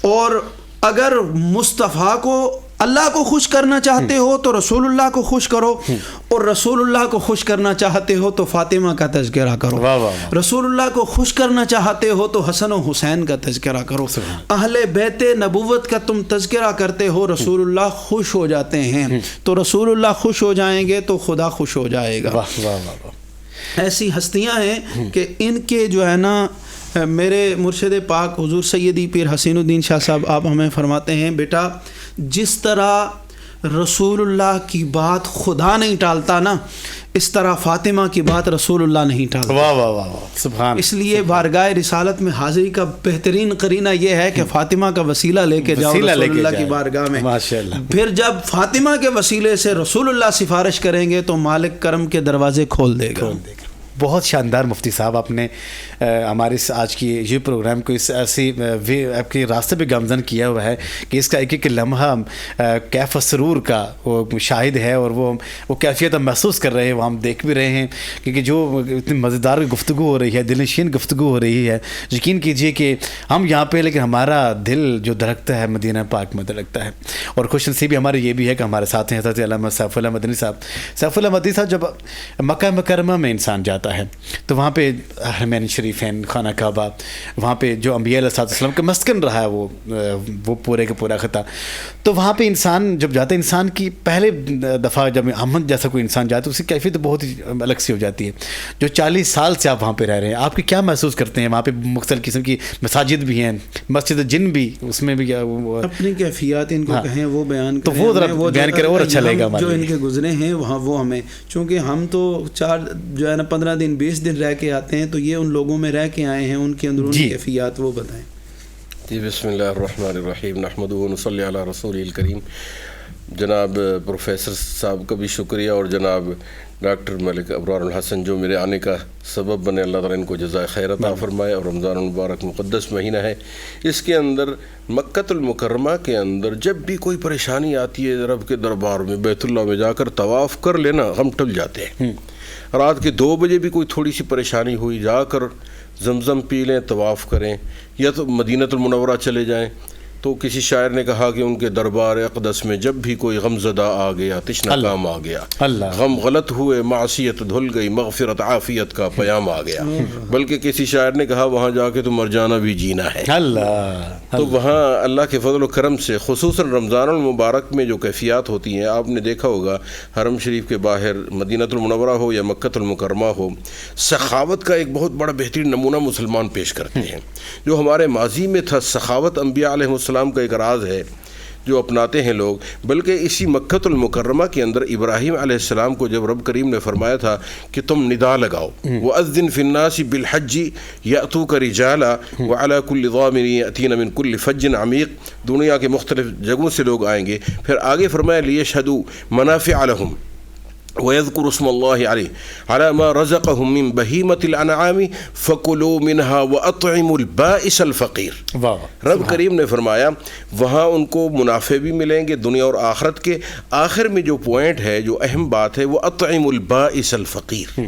اور اگر مصطفیٰ کو اللہ کو خوش کرنا چاہتے ہو تو رسول اللہ کو خوش کرو، اور رسول اللہ کو خوش کرنا چاہتے ہو تو فاطمہ کا تذکرہ کرو. رسول اللہ کو خوش کرنا چاہتے ہو تو حسن و حسین کا تذکرہ کرو. اہل بیت نبوت کا تم تذکرہ کرتے ہو، رسول اللہ خوش ہو جاتے ہیں. تو رسول اللہ خوش ہو جائیں گے تو خدا خوش ہو جائے گا. ایسی ہستیاں ہیں کہ ان کے جو ہے نا میرے مرشد پاک حضور سیدی پیر حسین الدین شاہ صاحب آپ ہمیں فرماتے ہیں بیٹا جس طرح رسول اللہ کی بات خدا نہیں ٹالتا نا اس طرح فاطمہ کی بات رسول اللہ نہیں ٹالتا. واہ واہ واہ سبحان. اس لیے بارگاہ رسالت میں حاضری کا بہترین قرینہ یہ ہے کہ فاطمہ کا وسیلہ لے کے جاؤ رسول اللہ کی بارگاہ میں. ماشاءاللہ. پھر جب فاطمہ کے وسیلے سے رسول اللہ سفارش کریں گے تو مالک کرم کے دروازے کھول دے گا. بہت شاندار مفتی صاحب آپ نے ہمارے آج کی یہ پروگرام کو اس ایسی آپ کے راستے پہ گامزن کیا ہوا ہے کہ اس کا ایک ایک لمحہ کیف سرور کا وہ شاہد ہے اور وہ کیفیت ہم محسوس کر رہے ہیں, وہ ہم دیکھ بھی رہے ہیں کیونکہ جو اتنی مزیدار گفتگو ہو رہی ہے, دل نشین گفتگو ہو رہی ہے. یقین کیجئے کہ ہم یہاں پہ لیکن ہمارا دل جو دھڑکتا ہے مدینہ پاک میں دھڑکتا ہے. اور خوش نصیبی ہماری یہ بھی ہے کہ ہمارے ساتھ ہیں حضرت علامہ سیف اللہ مدنی صاحب. سیف اللہ مدنی صاحب جب مکہ مکرمہ میں انسان جاتا ہے تو وہاں پہ حرمین شریفین, خانہ کعبہ, وہاں پہ جو انبیاء علیہ السلام کا مسکن رہا ہے وہ پورے کا پورا خطہ, تو وہاں پہ انسان جب جاتا ہے, انسان کی پہلے دفعہ جب احمد جیسا کوئی انسان جاتا ہے اس کی کیفیت بہت ہی الگ سی ہو جاتی ہے. جو 40 سال سے آپ وہاں پہ رہ رہے ہیں, آپ کی کیا محسوس کرتے ہیں؟ وہاں پہ مختلف قسم کی مساجد بھی ہیں, مسجد جن بھی, اس میں بھی اپنی کیفیات ان کو کہیں وہ بیان کریں, تو وہ بیان کریں اور اچھا لگے گا. جو ان کے گزرے ہیں وہاں وہ ہمیں, چونکہ ہم تو 4 جو ہے نا 15 دن 20 دن رہ کے آتے ہیں, تو یہ ان لوگوں میں رہ کے آئے ہیں, ان کے اندرونی کیفیات وہ بتائیں. جی بسم اللہ الرحمن الرحیم نحمدہ و نصلی علی رسول الکریم. جناب پروفیسر صاحب کا بھی شکریہ اور جناب ڈاکٹر ملک ابرار الحسن جو میرے آنے کا سبب بنے, اللہ تعالیٰ ان کو جزائے خیر عطا فرمائے. اور رمضان المبارک مقدس مہینہ ہے, اس کے اندر مکۃ المکرمہ کے اندر جب بھی کوئی پریشانی آتی ہے رب کے دربار میں بیت اللہ میں جا کر طواف کر لینا غم ٹل جاتے ہیں. رات کے 2 بجے بھی کوئی تھوڑی سی پریشانی ہوئی, جا کر زمزم پی لیں, طواف کریں, یا تو مدینۃ المنورہ چلے جائیں. تو کسی شاعر نے کہا کہ ان کے دربار اقدس میں جب بھی کوئی غم زدہ آ گیا, تشنہ کام آ گیا, غم غلط ہوئے, معصیت دھل گئی, مغفرت عافیت کا پیام آ گیا. بلکہ کسی شاعر نے کہا وہاں جا کے تو مر جانا بھی جینا ہے. تو وہاں اللہ کے فضل و کرم سے خصوصاً رمضان المبارک میں جو کیفیات ہوتی ہیں, آپ نے دیکھا ہوگا حرم شریف کے باہر مدینۃ المنورہ ہو یا مکۃ المکرمہ ہو, سخاوت کا ایک بہت بڑا بہترین نمونہ مسلمان پیش کرتے ہیں. جو ہمارے ماضی میں تھا, سخاوت انبیاء علیہ السلام کا ایک راز ہے جو اپناتے ہیں لوگ. بلکہ اسی مکۃ المکرمہ کے اندر ابراہیم علیہ السلام کو جب رب کریم نے فرمایا تھا کہ تم ندا لگاؤ, وَأَذِّن فِي النَّاسِ بِالْحَجِّ يَأْتُوكَ رِجَالًا وَعَلَى كُلِّ ضَامِرٍ يَأْتِينَ مِنْ كُلِّ فَجٍّ عَمِيقٍ, دنیا کے مختلف جگہوں سے لوگ آئیں گے. پھر آگے فرمایا لِيَشْهَدُوا مَنَافِعَ لَهُمْ وَيَذْكُرُوا اسْمَ اللَّهِ عَلَيْهِ عَلَى مَا رَزَقَهُم مِّن بَهِيمَةِ الْأَنْعَامِ فَكُلُوا مِنْهَا وَأَطْعِمُوا الْبَائِسَ الْفَقِيرَ. رب کریم نے فرمایا وہاں ان کو منافع بھی ملیں گے دنیا اور آخرت کے. آخر میں جو پوائنٹ ہے, جو اہم بات ہے, وہ اطعموا البائس الفقیر.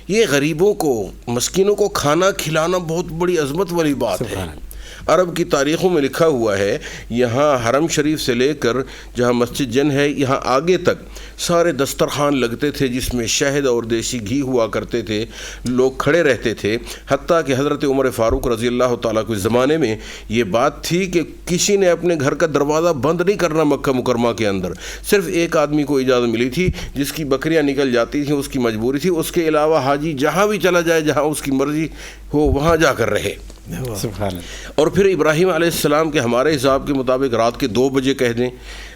یہ غریبوں کو, مسکینوں کو کھانا کھلانا بہت بڑی عظمت والی بات ہے. عرب کی تاریخوں میں لکھا ہوا ہے, یہاں حرم شریف سے لے کر جہاں مسجد جن ہے یہاں آگے تک سارے دسترخوان لگتے تھے جس میں شہد اور دیسی گھی ہوا کرتے تھے, لوگ کھڑے رہتے تھے. حتیٰ کہ حضرت عمر فاروق رضی اللہ تعالیٰ کے زمانے میں یہ بات تھی کہ کسی نے اپنے گھر کا دروازہ بند نہیں کرنا مکہ مکرمہ کے اندر. صرف ایک آدمی کو اجازت ملی تھی جس کی بکریاں نکل جاتی تھیں, اس کی مجبوری تھی. اس کے علاوہ حاجی جہاں بھی چلا جائے, جہاں اس کی مرضی ہو وہاں جا کر رہے. اور پھر ابراہیم علیہ السلام کے ہمارے حساب کے مطابق رات کے 2 بجے کہہ دیں,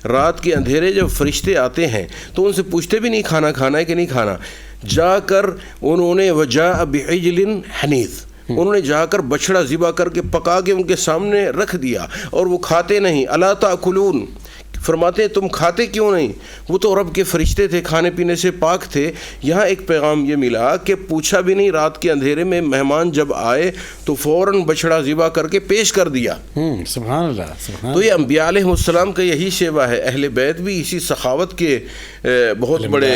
رات کے اندھیرے جب فرشتے آتے ہیں تو ان سے پوچھتے بھی نہیں کھانا کھانا ہے کہ نہیں کھانا. جا کر انہوں نے وجاء بعجل حنیذ, انہوں نے جا کر بچڑا ذبح کر کے پکا کے ان کے سامنے رکھ دیا, اور وہ کھاتے نہیں. الا تاکلون, فرماتے ہیں تم کھاتے کیوں نہیں؟ وہ تو رب کے فرشتے تھے, کھانے پینے سے پاک تھے. یہاں ایک پیغام یہ ملا کہ پوچھا بھی نہیں, رات کے اندھیرے میں مہمان جب آئے تو فوراً بچڑا ذبح کر کے پیش کر دیا. سبحان اللہ, سبحان. تو یہ انبیاء علیہ السلام کا یہی شیوا ہے. اہل بیت بھی اسی سخاوت کے بہت بڑے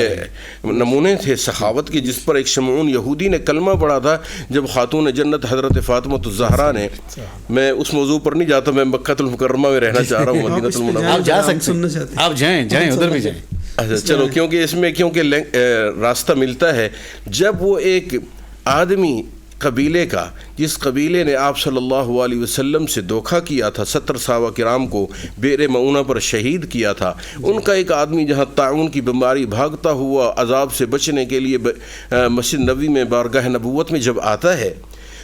نمونے تھے, سخاوت کے, جس پر ایک شمعون یہودی نے کلمہ پڑھا تھا جب خاتون جنت حضرت فاطمہ الزہرا نے. میں اس موضوع پر نہیں جاتا, میں مکہ المکرمہ میں رہنا چاہ رہا ہوں, مدینہ المنورہ. آپ جائیں ادھر بھی جائیں. اچھا چلو, کیونکہ اس میں راستہ ملتا ہے. جب وہ ایک آدمی قبیلے کا، جس قبیلے نے آپ صلی اللہ علیہ وسلم سے دھوکہ کیا تھا، 70 صحابہ کرام کو بئر معونہ پر شہید کیا تھا، ان کا ایک آدمی جہاں طاعون کی بیماری بھاگتا ہوا عذاب سے بچنے کے لیے مسجد نبوی میں بارگاہ نبوت میں جب آتا ہے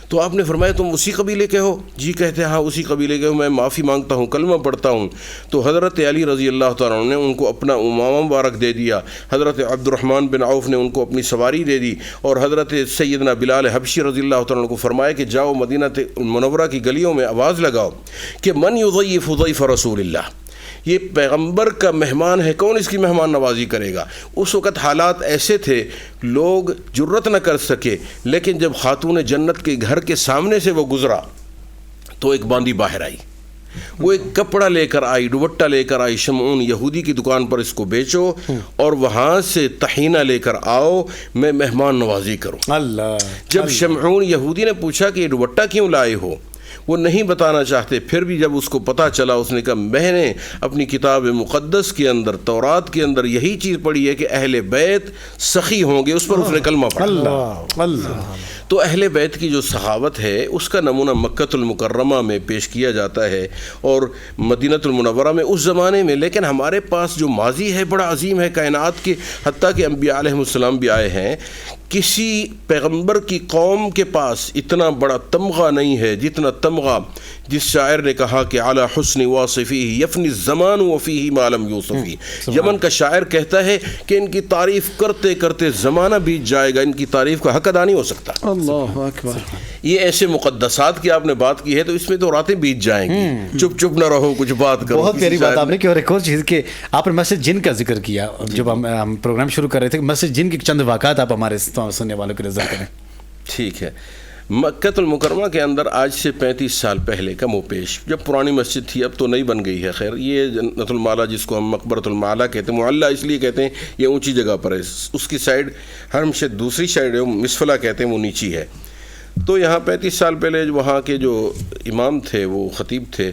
تو آپ نے فرمایا تم اسی قبیلے کے ہو؟ جی کہتے ہیں ہاں اسی قبیلے کے ہو، میں معافی مانگتا ہوں، کلمہ پڑھتا ہوں۔ تو حضرت علی رضی اللہ تعالیٰ عنہ نے ان کو اپنا امامہ مبارک دے دیا، حضرت عبد الرحمن بن عوف نے ان کو اپنی سواری دے دی، اور حضرت سیدنا بلال حبشی رضی اللہ تعالیٰ عنہ کو فرمایا کہ جاؤ مدینہ منورہ کی گلیوں میں آواز لگاؤ کہ من یضیف ضیف رسول اللہ، یہ پیغمبر کا مہمان ہے، کون اس کی مہمان نوازی کرے گا؟ اس وقت حالات ایسے تھے لوگ جرت نہ کر سکے، لیکن جب خاتون جنت کے گھر کے سامنے سے وہ گزرا تو ایک باندی باہر آئی، وہ ایک کپڑا لے کر آئی، دوپٹہ لے کر آئی، شمعون یہودی کی دکان پر اس کو بیچو اور وہاں سے طحینہ لے کر آؤ، میں مہمان نوازی کروں۔ اللہ، جب شمعون یہودی نے پوچھا کہ یہ دوپٹہ کیوں لائے ہو، وہ نہیں بتانا چاہتے، پھر بھی جب اس کو پتہ چلا اس نے کہا میں نے اپنی کتاب مقدس کے اندر، تورات کے اندر یہی چیز پڑھی ہے کہ اہل بیت سخی ہوں گے، اس پر اس نے کلمہ پڑھا۔ اللہ، اللہ۔ تو اہل بیت کی جو سخاوت ہے اس کا نمونہ مکۃ المکرمہ میں پیش کیا جاتا ہے اور مدینہ المنورہ میں اس زمانے میں، لیکن ہمارے پاس جو ماضی ہے بڑا عظیم ہے کائنات کے، حتیٰ کہ انبیاء علیہ السلام بھی آئے ہیں، کسی پیغمبر کی قوم کے پاس اتنا بڑا تمغہ نہیں ہے جتنا تمغہ جس شاعر نے کہا کہ اعلیٰ حسن واصفیہ یفنی الزمان وفیہ ما لم یوصفی۔ یمن کا شاعر کہتا ہے کہ ان کی تعریف کرتے کرتے زمانہ بیت جائے گا، ان کی تعریف کا حق ادا نہیں ہو سکتا۔ اللہ اکبر۔ یہ ایسے مقدسات کی آپ نے بات کی ہے تو اس میں تو راتیں بیت جائیں گی، چپ چپ نہ رہو، کچھ بات کرو۔ بہت پیاری بات آپ نے کی، اور ایک اور چیز کہ آپ نے مسجد جن کا ذکر کیا، جب ہم پروگرام شروع کر رہے تھے، مسجد جن کے چند واقعات آپ ہمارے سننے والوں کے نظر کریں۔ ٹھیک ہے، مکۃ المکرمہ کے اندر آج سے 35 سال پہلے کا منہ پیش، جب پرانی مسجد تھی، اب تو نئی بن گئی ہے، خیر یہ جنت المعلا جس کو ہم مقبرۃ المعلا کہتے ہیں، معلّہ اس لیے کہتے ہیں یہ اونچی جگہ پر ہے، اس کی سائڈ حرم سے دوسری سائڈ ہے مسفلہ کہتے ہیں، وہ نیچی ہے۔ تو یہاں 35 سال پہلے وہاں کے جو امام تھے، وہ خطیب تھے،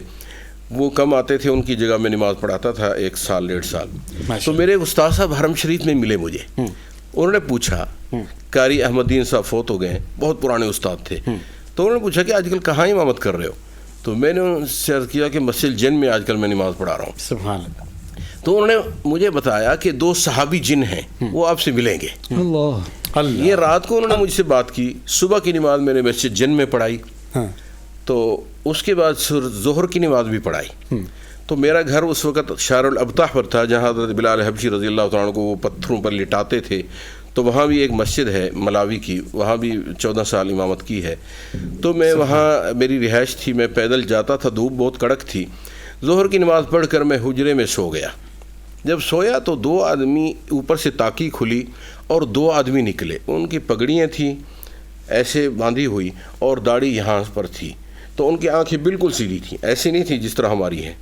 وہ کم آتے تھے، ان کی جگہ میں نماز پڑھاتا تھا 1 سال 1.5 سال۔ تو میرے استاد صاحب حرم شریف میں ملے مجھے، انہوں نے پوچھا، قاری احمد دین صاحب فوت ہو گئے، بہت پرانے استاد تھے، تو انہوں نے پوچھا کہ آج کل کہاں امامت کر رہے ہو؟ تو میں نے ان سے عرض کیا کہ مسجد جن میں آج کل میں نماز پڑھا رہا ہوں۔ سبحان اللہ۔ تو انہوں نے مجھے بتایا کہ 2 صحابی جن ہیں وہ آپ سے ملیں گے۔ اللہ، یہ رات کو انہوں نے مجھ سے بات کی، صبح کی نماز میں نے مسجد جن میں پڑھائی، تو اس کے بعد ظہر کی نماز بھی پڑھائی۔ تو میرا گھر اس وقت شار الابطح پر تھا، جہاں حضرت بلال حبشی رضی اللہ تعالیٰ عنہ کو وہ پتھروں پر لٹاتے تھے، تو وہاں بھی ایک مسجد ہے ملاوی کی، وہاں بھی 14 سال امامت کی ہے۔ تو میں وہاں میری رہائش تھی، میں پیدل جاتا تھا، دھوپ بہت کڑک تھی، ظہر کی نماز پڑھ کر میں حجرے میں سو گیا۔ جب سویا تو 2 آدمی اوپر سے تاکی کھلی اور 2 آدمی نکلے، ان کی پگڑیاں تھیں ایسے باندھی ہوئی اور داڑھی یہاں پر تھی، تو ان کی آنکھیں بالکل سیدھی تھیں، ایسی نہیں تھیں جس طرح ہماری ہیں،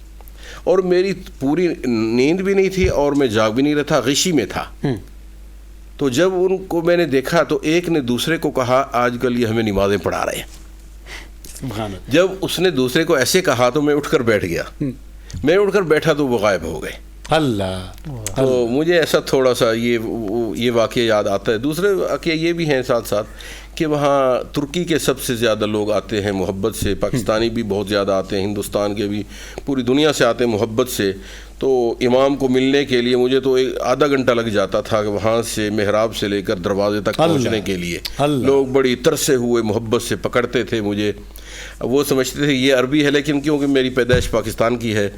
اور میری پوری نیند بھی نہیں تھی اور میں جاگ بھی نہیں رہا تھا، غشی میں تھا۔ تو جب ان کو میں نے دیکھا تو ایک نے دوسرے کو کہا آج کل یہ ہمیں نمازیں پڑھا رہے ہیں۔ جب اس نے دوسرے کو ایسے کہا تو میں اٹھ کر بیٹھ گیا، میں اٹھ کر بیٹھا تو وہ غائب ہو گئے۔ اللہ، تو مجھے ایسا تھوڑا سا یہ واقعہ یاد آتا ہے۔ دوسرے واقعہ یہ بھی ہیں ساتھ ساتھ کہ وہاں ترکی کے سب سے زیادہ لوگ آتے ہیں محبت سے، پاکستانی بھی بہت زیادہ آتے ہیں، ہندوستان کے بھی، پوری دنیا سے آتے ہیں محبت سے۔ تو امام کو ملنے کے لیے مجھے تو آدھا گھنٹہ لگ جاتا تھا، وہاں سے محراب سے لے کر دروازے تک پہنچنے کے لیے لوگ بڑی ترسے ہوئے محبت سے پکڑتے تھے مجھے۔ وہ سمجھتے تھے یہ عربی ہے، لیکن کیونکہ میری پیدائش پاکستان کی ہے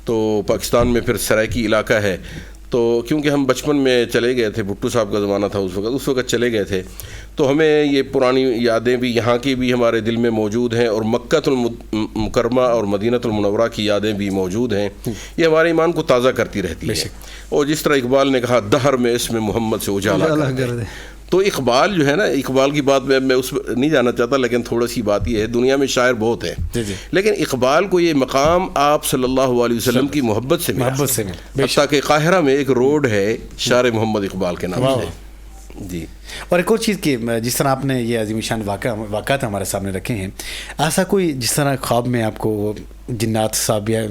تو پاکستان میں پھر سرائکی علاقہ ہے، تو کیونکہ ہم بچپن میں چلے گئے تھے، بھٹو صاحب کا زمانہ تھا اس وقت چلے گئے تھے، تو ہمیں یہ پرانی یادیں بھی یہاں کی بھی ہمارے دل میں موجود ہیں، اور مکۃ المکرمہ اور مدینہ المنورہ کی یادیں بھی موجود ہیں، یہ ہمارے ایمان کو تازہ کرتی رہتی ہے۔ اور جس طرح اقبال نے کہا دہر میں اس میں محمد سے اجالا کر دے، تو اقبال جو ہے نا، اقبال کی بات میں اس نہیں جانا چاہتا، لیکن تھوڑا سی بات یہ ہے، دنیا میں شاعر بہت ہیں، لیکن اقبال کو یہ مقام آپ صلی اللہ علیہ وسلم کی محبت سے ملا، حتیٰ کہ قاہرہ میں ایک روڈ ہے شار محمد اقبال کے نام سے، جی. اور ایک اور چیز کہ جس طرح آپ نے یہ عظیم شان واقعات ہمارے سامنے رکھے ہیں، ایسا کوئی جس طرح خواب میں آپ کو جنات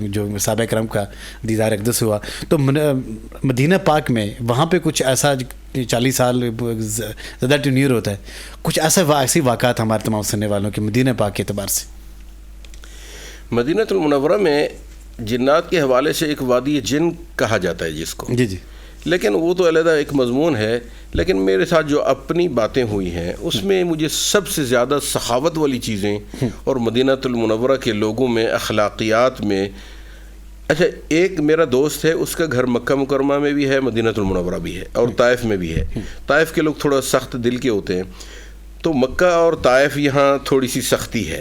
جو صحابہ کرام کا دیدار اقدس ہوا، تو مدینہ پاک میں وہاں پہ کچھ ایسا 40 سال زیادہ ٹینیور ہوتا ہے، کچھ ایسی واقعات ہمارے تمام سننے والوں کے مدینہ پاک کے اعتبار سے؟ مدینہ المنورہ میں جنات کے حوالے سے ایک وادی جن کہا جاتا ہے جس کو، جی جی، لیکن وہ تو علیحدہ ایک مضمون ہے. لیکن میرے ساتھ جو اپنی باتیں ہوئی ہیں اس میں مجھے سب سے زیادہ سخاوت والی چیزیں اور مدینہ المنورہ کے لوگوں میں، اخلاقیات میں، اچھا ایک میرا دوست ہے، اس کا گھر مکہ مکرمہ میں بھی ہے، مدینہ المنورہ بھی ہے، اور طائف میں بھی ہے. طائف کے لوگ تھوڑا سخت دل کے ہوتے ہیں، تو مکہ اور طائف یہاں تھوڑی سی سختی ہے.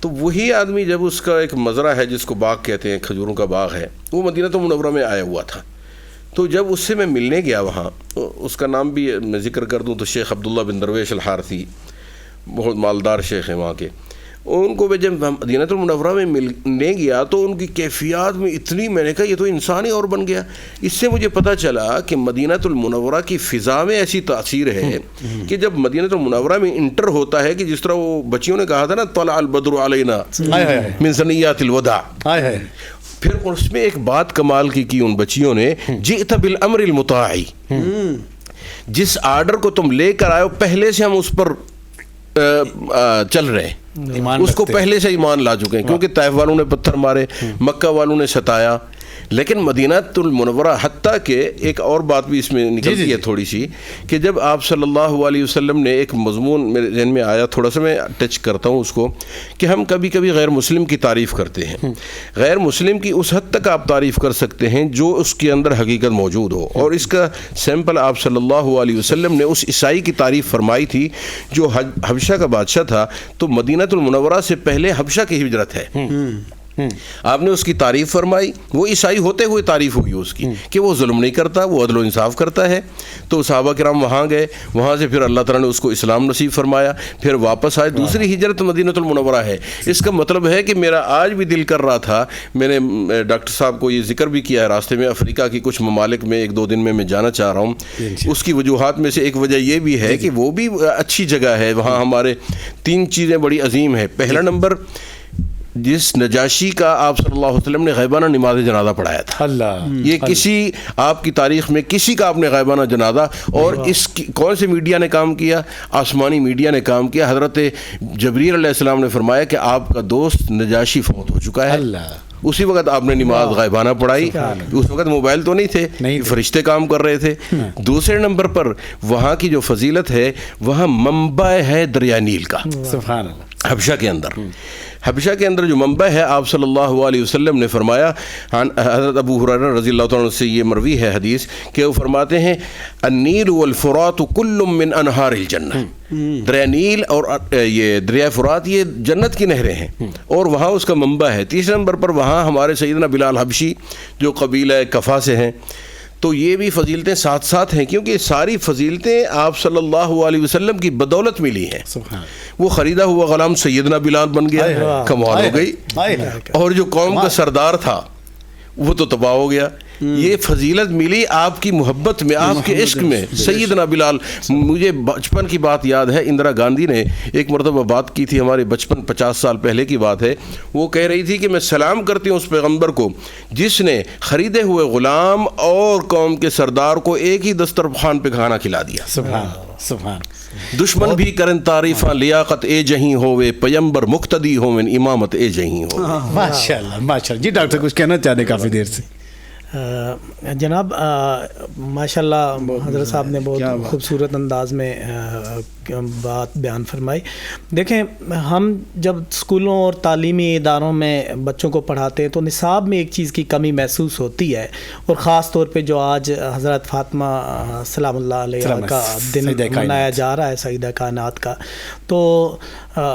تو وہی آدمی جب اس کا ایک مزرعہ ہے جس کو باغ کہتے ہیں، کھجوروں کا باغ ہے، وہ مدینہ المنورہ میں آیا ہوا تھا. تو جب اس سے میں ملنے گیا وہاں، اس کا نام بھی میں ذکر کر دوں تو شیخ عبداللہ بن درویش الحارثی، بہت مالدار شیخ ہیں وہاں کے. ان کو جب مدینہ المنورہ میں ملنے گیا تو ان کی کیفیات میں اتنی، میں نے کہا یہ تو انسان ہی اور بن گیا. اس سے مجھے پتہ چلا کہ مدینہ المنورہ کی فضا میں ایسی تاثیر ہے کہ جب مدینہ المنورہ میں انٹر ہوتا ہے، کہ جس طرح وہ بچیوں نے کہا تھا نا، طلع البدر علینا من ثنیات الوداع، پھر اس میں ایک بات کمال کی ان بچیوں نے، جئت بالامر المطاع، جس آرڈر کو تم لے کر آئے ہو پہلے سے ہم اس پر چل رہے ہیں، اس کو پہلے سے ایمان لا چکے ہیں. کیونکہ طائف والوں نے پتھر مارے، مکہ والوں نے ستایا، لیکن مدینہ المنورہ، حتیٰ کہ ایک اور بات بھی اس میں نکلتی ہے تھوڑی سی، کہ جب آپ صلی اللہ علیہ وسلم نے ایک مضمون میرے ذہن میں آیا، تھوڑا سا میں ٹچ کرتا ہوں اس کو، کہ ہم کبھی کبھی غیر مسلم کی تعریف کرتے ہیں. غیر مسلم کی اس حد تک آپ تعریف کر سکتے ہیں جو اس کے اندر حقیقت موجود ہو. اور اس کا سیمپل آپ صلی اللہ علیہ وسلم نے اس عیسائی کی تعریف فرمائی تھی جو حبشہ کا بادشاہ تھا. تو مدینہ المنورہ سے پہلے حبشہ کی ہجرت ہے. آپ نے اس کی تعریف فرمائی، وہ عیسائی ہوتے ہوئے تعریف ہوئی اس کی کہ وہ ظلم نہیں کرتا، وہ عدل و انصاف کرتا ہے. تو صحابہ کرام وہاں گئے، وہاں سے پھر اللہ تعالیٰ نے اس کو اسلام نصیب فرمایا، پھر واپس آئے. دوسری ہجرت مدینہ المنورہ ہے. اس کا مطلب ہے کہ میرا آج بھی دل کر رہا تھا، میں نے ڈاکٹر صاحب کو یہ ذکر بھی کیا ہے راستے میں، افریقہ کی کچھ ممالک میں 1-2 دن میں جانا چاہ رہا ہوں. اس کی وجوہات میں سے ایک وجہ یہ بھی ہے کہ وہ بھی اچھی جگہ ہے. وہاں ہمارے 3 چیزیں بڑی عظیم ہیں. پہلا نمبر، جس نجاشی کا آپ صلی اللہ علیہ وسلم نے غیبانہ نماز جنازہ پڑھایا تھا، یہ کسی آپ کی تاریخ میں کسی کا آپ نے غیبانہ جنازہ، اور اس کی کون سے میڈیا نے کام کیا؟ آسمانی میڈیا نے کام کیا. حضرت جبریل علیہ السلام نے فرمایا کہ آپ کا دوست نجاشی فوت ہو چکا ہے. اسی وقت آپ نے نماز غائبانہ پڑھائی. اس وقت موبائل تو نہیں تھے، فرشتے کام کر رہے تھے. دوسرے نمبر پر وہاں کی جو فضیلت ہے، وہاں منبع ہے دریا نیل کا، سبحان اللہ، حبشہ کے اندر. حبشہ کے اندر جو منبع ہے، آپ صلی اللہ علیہ وسلم نے فرمایا، حضرت ابو ہریرہ رضی اللہ تعالیٰ عنہ سے یہ مروی ہے حدیث، کہ وہ فرماتے ہیں النیل والفرات کل من انہار الجنہ. دریا نیل اور یہ دریا فرات یہ جنت کی نہریں ہیں، اور وہاں اس کا منبع ہے. تیسرے نمبر پر وہاں ہمارے سیدنا بلال حبشی جو قبیلہ کفا سے ہیں، تو یہ بھی فضیلتیں ساتھ ساتھ ہیں، کیونکہ ساری فضیلتیں آپ صلی اللہ علیہ وسلم کی بدولت ملی ہیں. وہ خریدا ہوا غلام سیدنا بلال بن گیا، کمال ہو گئی. اور جو قوم کا سردار تھا وہ تو تباہ ہو گیا. یہ فضیلت ملی آپ کی محبت میں، آپ کے عشق میں. سیدنا بلال، مجھے بچپن کی بات یاد ہے، اندرا گاندھی نے ایک مرتبہ بات کی تھی، ہمارے بچپن 50 سال پہلے کی بات ہے. وہ کہہ رہی تھی کہ میں سلام کرتی ہوں اس پیغمبر کو جس نے خریدے ہوئے غلام اور قوم کے سردار کو ایک ہی دسترخوان پہ کھانا کھلا دیا. سبحان سبحان. دشمن بھی کرن تعریفاں، لیاقت اے جہیں ہوئے، پیمبر مقتدی ہوئن، امامت اے جہیں ہوئے. ماشاءاللہ ماشاءاللہ. جی ڈاکٹر کچھ کہنا چاہتے ہیں کافی دیر سے؟ جناب ماشاءاللہ حضرت صاحب نے بہت خوبصورت انداز میں بات بیان فرمائی. دیکھیں، ہم جب اسکولوں اور تعلیمی اداروں میں بچوں کو پڑھاتے ہیں تو نصاب میں ایک چیز کی کمی محسوس ہوتی ہے، اور خاص طور پہ جو آج حضرت فاطمہ سلام اللہ علیہ کا دن منایا جا رہا ہے، سیدہ کائنات کا، تو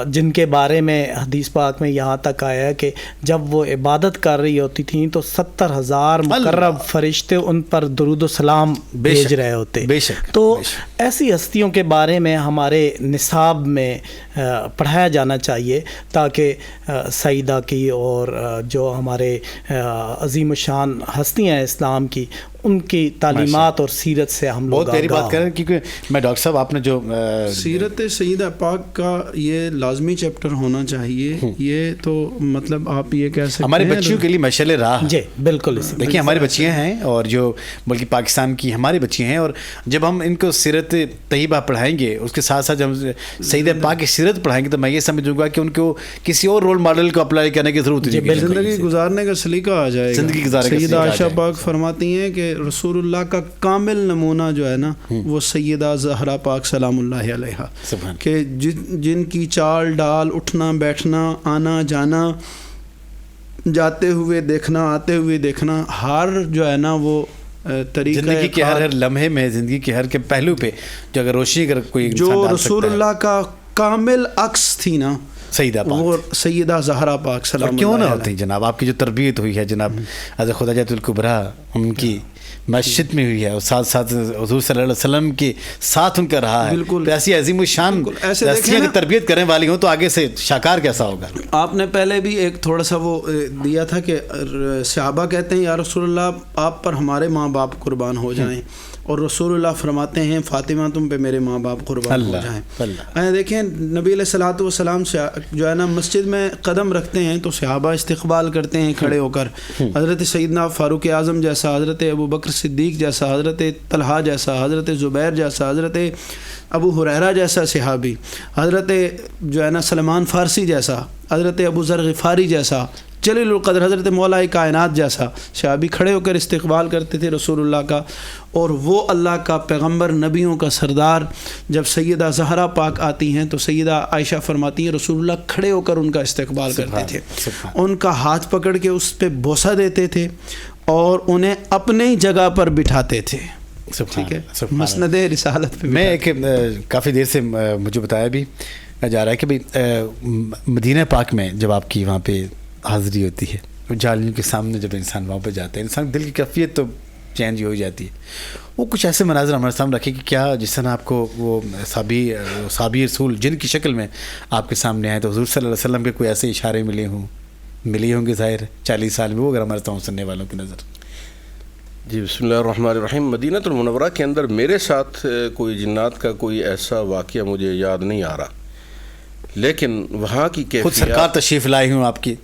جن کے بارے میں حدیث پاک میں یہاں تک آیا ہے کہ جب وہ عبادت کر رہی ہوتی تھیں تو 70,000 مقرب فرشتے ان پر درود و سلام بھیج رہے ہوتے. تو ایسی ہستیوں کے بارے میں ہمارے نصاب میں پڑھایا جانا چاہیے، تاکہ سیدہ کی اور جو ہمارے عظیم الشان ہستیاں ہیں اسلام کی، ان کی تعلیمات اور سیرت سے ہم لوگ بہت پیاری بات کر رہے ہیں، کیونکہ میں ڈاکٹر صاحب آپ نے جو سیرت سیدہ پاک کا یہ لازمی چیپٹر ہونا چاہیے. یہ تو مطلب آپ یہ کہہ سکتے ہیں ہمارے بچیوں کے لیے مشعل راہ. جی بالکل. دیکھیے ہماری بچیاں ہیں اور جو بلکہ پاکستان کی ہماری بچیاں ہیں، اور جب ہم ان کو سیرت طیبہ پڑھائیں گے، اس کے ساتھ ساتھ ہم سیدہ پاک کی سیرت پڑھائیں گے، تو میں یہ سمجھوں گا کہ ان کو کسی اور رول ماڈل کو اپلائی کرنے کی ضرورت نہیں ہے. زندگی گزارنے کا سلیقہ آ جائے گا. زندگی گزارنے کا سیدہ عائشہ پاک فرماتی ہیں کہ رسول اللہ کا کامل نمونہ جو ہے نا وہ سیدہ زہرا پاک سلام اللہ علیہا، کہ جن کی چال ڈال، اٹھنا بیٹھنا، آنا جانا، جاتے ہوئے دیکھنا، آتے ہوئے دیکھنا، ہر جو ہے نا وہ طریقہ زندگی کے ہر لمحے میں، زندگی کے ہر کے پہلو پہ جو اگر روشنی اگر کوئی جو رسول اللہ کا کامل عکس تھی نا سیدہ پاک، وہ سیدہ زہرا پاک سلام اللہ کیوں نہ ہوتی جناب. آپ کی جو تربیت ہوئی ہے جناب حضرت خدیجہ الکبریٰ، ان کی مسجد میں ہوئی ہے، اور ساتھ ساتھ حضور صلی اللہ علیہ وسلم کے ساتھ ان کا رہا ہے. بالکل ایسی عظیم الشان ہستیاں کی تربیت کرنے والی ہوں تو آگے سے شاکار کیسا ہوگا. آپ نے پہلے بھی ایک تھوڑا سا وہ دیا تھا کہ صحابہ کہتے ہیں یا رسول اللہ آپ پر ہمارے ماں باپ قربان ہو جائیں، اور رسول اللہ فرماتے ہیں فاطمہ تم پہ میرے ماں باپ قربان ہو جائیں. دیکھیں نبی علیہ الصلوۃ والسلام جو ہے نا مسجد میں قدم رکھتے ہیں تو صحابہ استقبال کرتے ہیں کھڑے ہو کر. حضرت سیدنا فاروق اعظم جیسا، حضرت ابو بکر صدیق جیسا، حضرت طلحہ جیسا، حضرت زبیر جیسا، حضرت ابو ہریرہ جیسا صحابی، حضرت جو ہے نا سلمان فارسی جیسا، حضرت ابو ذر غفاری جیسا، جلیل القدر حضرت مولا کائنات جیسا صحابی کھڑے ہو کر استقبال کرتے تھے رسول اللہ کا. اور وہ اللہ کا پیغمبر، نبیوں کا سردار، جب سیدہ زہرا پاک آتی ہیں تو سیدہ عائشہ فرماتی ہیں رسول اللہ کھڑے ہو کر ان کا استقبال کرتے تھے، ان کا ہاتھ پکڑ کے اس پہ بوسہ دیتے تھے اور انہیں اپنی جگہ پر بٹھاتے تھے. ٹھیک ہے، مسند رسالت پہ. میں ایک کافی دیر سے مجھے بتایا بھی جا رہا ہے کہ بھائی مدینہ پاک میں جب آپ کی وہاں پہ حاضری ہوتی ہے، جالیوں کے سامنے جب انسان وہاں پہ جاتا ہے، انسان دل کی کیفیت تو چینج ہو جاتی ہے. وہ کچھ ایسے مناظر ہمارے سامنے رکھے کہ کیا جس طرح آپ کو وہ صحابی رسول جن کی شکل میں آپ کے سامنے آئے تو حضور صلی اللہ علیہ وسلم کے کوئی ایسے اشارے ملے ہوں گے ظاہر 40 سال میں، وہ اگر ہمارے سامنے سننے والوں کی نظر. جی بسم اللہ الرحمن الرحیم. مدینہ المنورہ کے اندر میرے ساتھ کوئی جنات کا کوئی ایسا واقعہ مجھے یاد نہیں آ رہا، لیکن وہاں کی کیفیت خود سرکار تشریف لائی ہوں آپ کی.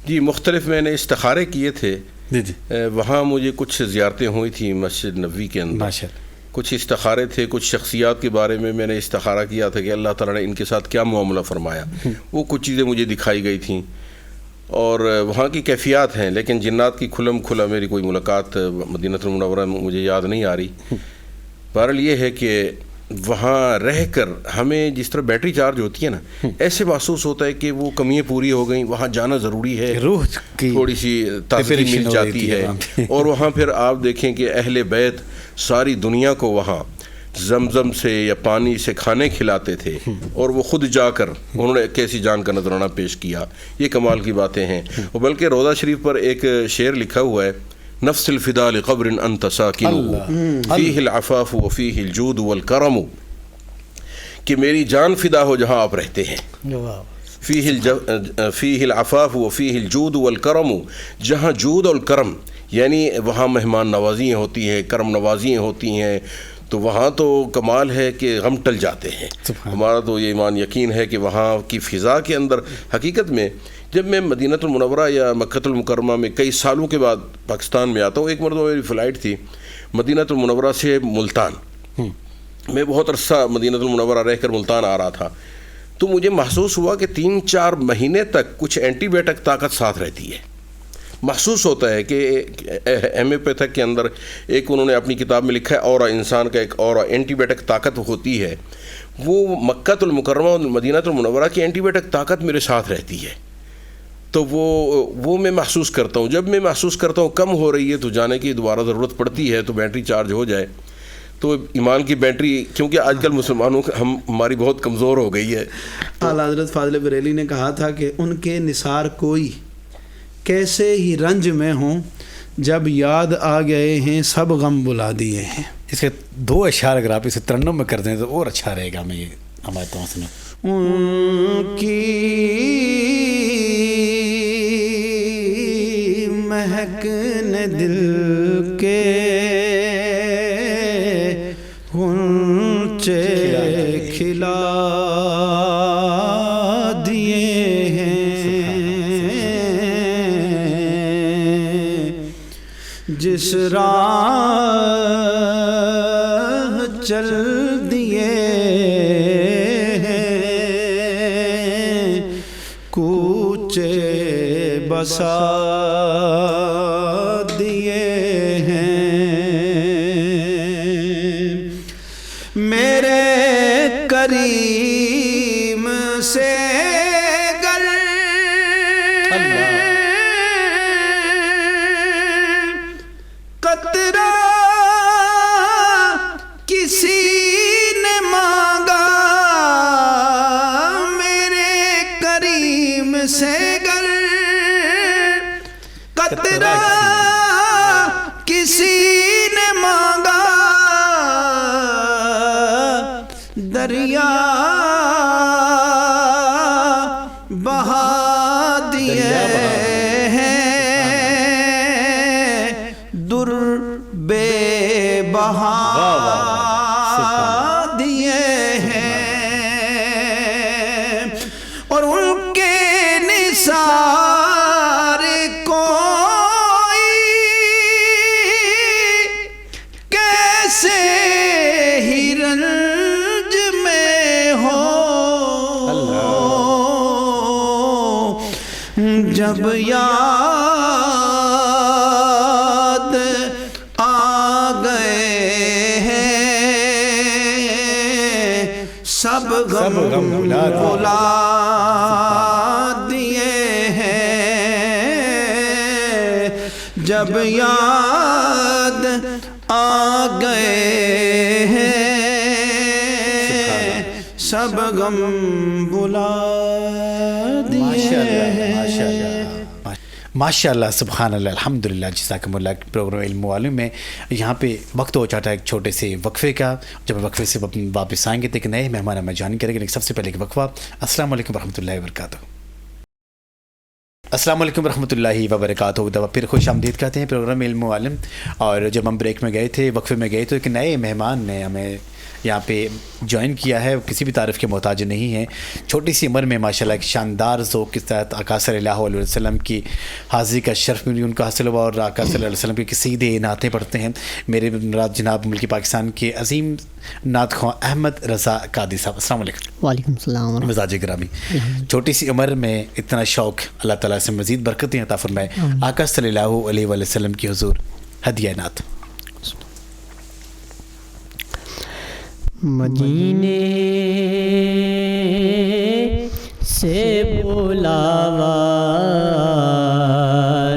جی مختلف میں نے استخارے کیے تھے. جی وہاں مجھے کچھ زیارتیں ہوئی تھیں مسجد نبوی کے اندر. کچھ استخارے تھے، کچھ شخصیات کے بارے میں نے استخارہ کیا تھا کہ اللہ تعالیٰ نے ان کے ساتھ کیا معاملہ فرمایا. وہ کچھ چیزیں مجھے دکھائی گئی تھیں اور وہاں کی کیفیات ہیں، لیکن جنات کی کھلم کھلا میری کوئی ملاقات مدینہ المنورہ میں مجھے یاد نہیں آ رہی. بہرحال یہ ہے کہ وہاں رہ کر ہمیں جس طرح بیٹری چارج ہوتی ہے نا، ایسے محسوس ہوتا ہے کہ وہ کمیاں پوری ہو گئیں، وہاں جانا ضروری ہے، روح کی تھوڑی سی تازگی مل جاتی ہے. اور وہاں پھر آپ دیکھیں کہ اہل بیت ساری دنیا کو وہاں زمزم سے یا پانی سے کھانے کھلاتے تھے، اور وہ خود جا کر انہوں نے کیسی جان کا نذرانہ پیش کیا. یہ کمال کی باتیں ہیں. اور بلکہ روضہ شریف پر ایک شعر لکھا ہوا ہے، نفس الفدا لقبر انت ساکن فیہ العفاف وفیہ الجود والکرم، کہ میری جان فدا ہو جہاں آپ رہتے ہیں. فیہ العفاف وفیہ الجود والکرم، جہاں جود اور کرم یعنی وہاں مہمان نوازیاں ہوتی ہیں، کرم نوازیاں ہوتی ہیں، تو وہاں تو کمال ہے کہ غم ٹل جاتے ہیں. ہمارا تو یہ ایمان یقین ہے کہ وہاں کی فضا کے اندر حقیقت میں جب میں مدینہ المنورہ یا مکہ المکرمہ میں کئی سالوں کے بعد پاکستان میں آتا ہوں، ایک مرتبہ میری فلائٹ تھی مدینہ المنورہ سے ملتان. میں بہت عرصہ مدینہ المنورہ رہ کر ملتان آ رہا تھا، تو مجھے محسوس ہوا کہ 3-4 مہینے تک کچھ اینٹی بائیوٹک طاقت ساتھ رہتی ہے. محسوس ہوتا ہے کہ ایمیوپیتھک کے اندر ایک انہوں نے اپنی کتاب میں لکھا ہے اورا، انسان کا ایک اورا اینٹی بائیوٹک طاقت ہوتی ہے. وہ مکہ المکرمہ اور مدینہ المنورہ کی اینٹی بائیوٹک طاقت میرے ساتھ رہتی ہے. تو وہ میں محسوس کرتا ہوں. جب میں محسوس کرتا ہوں کم ہو رہی ہے تو جانے کی دوبارہ ضرورت پڑتی ہے تو بیٹری چارج ہو جائے. تو ایمان کی بیٹری، کیونکہ آج کل مسلمانوں ہماری بہت کمزور ہو گئی ہے. اعلیٰ حضرت فاضل بریلی نے کہا تھا کہ ان کے نثار کوئی کیسے ہی رنج میں ہوں، جب یاد آ گئے ہیں سب غم بلا دیے ہیں. اس کے 2 اشعار اگر آپ اسے ترنم میں کر دیں تو اور اچھا رہے گا. میں یہ ہمارے تو سنا ان کی مہک نے دل کے جس راہ چل دیے ہیں کوچے بسا دیے میرے کریم سے گر قطرہ کسی نے مانگا میرے کریم سے گر قطرہ کسی نے مانگا دریا بہا دیے ہیں در بے بہا دیے ہیں اور ان کے نثار کوئی کیسے ہرن جب یاد آ گئے ہیں سب غم بھلا دیے ہیں جب یاد آ گئے ہیں سب غم بھلا ماشاء اللہ سبحان اللہ الحمدللہ جزاکم اللہ. پروگرام علم معلوم میں یہاں پہ وقت ہو چاہتا ہے ایک چھوٹے سے وقفے کا. جب وقفے سے واپس آئیں گے تو ایک نئے مہمان ہمیں جوائن کریں گے، لیکن سب سے پہلے ایک وقفہ. السلام علیکم ورحمۃ اللہ وبرکاتہ. السلام علیکم ورحمۃ اللہ وبرکاتہ. دبا پھر خوش آمدید کہتے ہیں پروگرام علم عالم. اور جب ہم بریک میں گئے تھے، وقفے میں گئے تو ایک نئے مہمان نے ہمیں یہاں پہ جوائن کیا ہے. کسی بھی تعریف کے محتاج نہیں ہیں. چھوٹی سی عمر میں ماشاءاللہ ایک شاندار ذوق کے تحت آقا صلی اللہ علیہ وسلم کی حاضری کا شرف بھی ان کو حاصل ہوا اور آقا صلی اللہ علیہ وسلم کی قصیدے نعتیں پڑھتے ہیں. میرے مراد جناب ملک پاکستان کے عظیم نعت خواں احمد رضا قادری صاحب. السلام علیکم. وعلیکم السلام. مزاج گرامی، چھوٹی سی عمر میں اتنا شوق، اللہ تعالیٰ سے مزید برکتیں عطا فرمائے. آقا صلی اللہ علیہ وسلم کی حضور ہدیہ نعت. مدینے سے بلاوا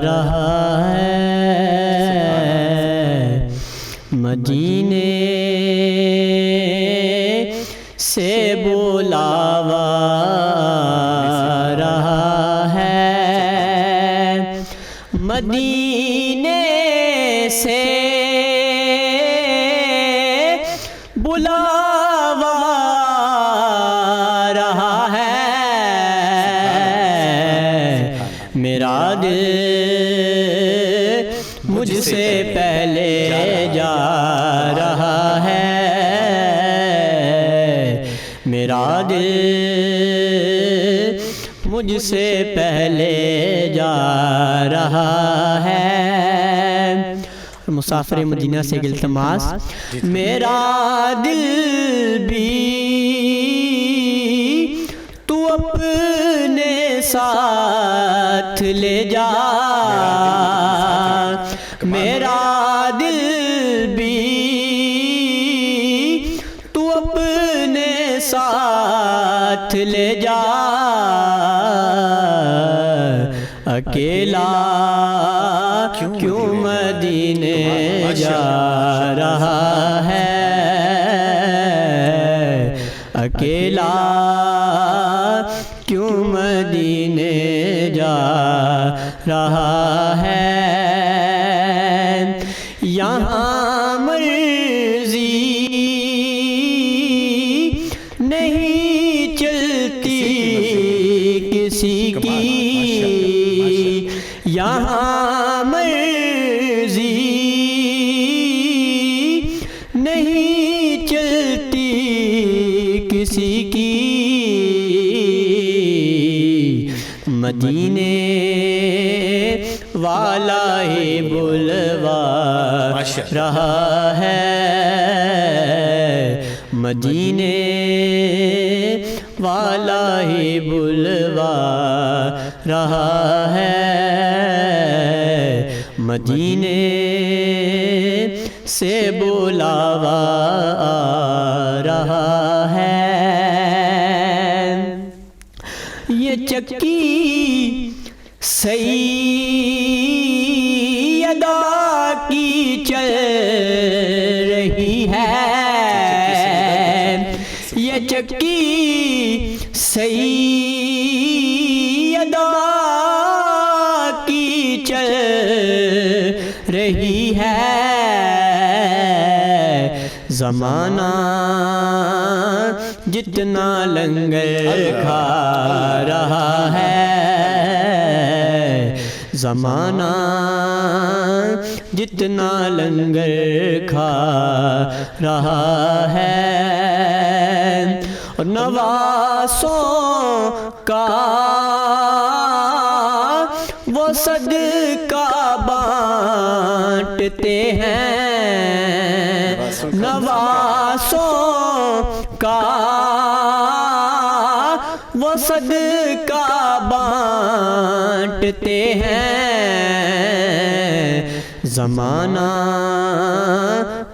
رہا ہے، مدینے سے بلاوا رہا ہے، مدینے سے بلاوا رہا ہے، میرا دل مجھ سے پہلے جا رہا ہے، میرا دل مجھ سے پہلے جا رہا ہے. مسافر مدینہ سے التماس، میرا دل بھی تو اپنے ساتھ لے جا، میرا دل بھی تو اپنے ساتھ لے جا، اکیلا کیوں مدینے جا رہا ہے، اکیلا کیوں مدینے جا رہا ہے، یہاں مرضی نہیں چلتی کسی کی، یہاں مرضی نہیں چلتی کسی کی، مدینے والا ہی بلوا رہا ہے، مدینے والا ہی بلوا رہا ہے، مدینے سے بلاوا آ رہا ہے۔ یہ چکی سیدہ کی چل رہی ہے، یہ چکی سیدہ کی چل رہی ہے، زمانہ جتنا لنگر کھا رہا ہے، زمانہ جتنا لنگر کھا رہا ہے، اور نواسوں کا وہ صدقہ بانٹتے ہیں، نواسوں کا وہ صدقہ بانٹتے ہیں، زمانہ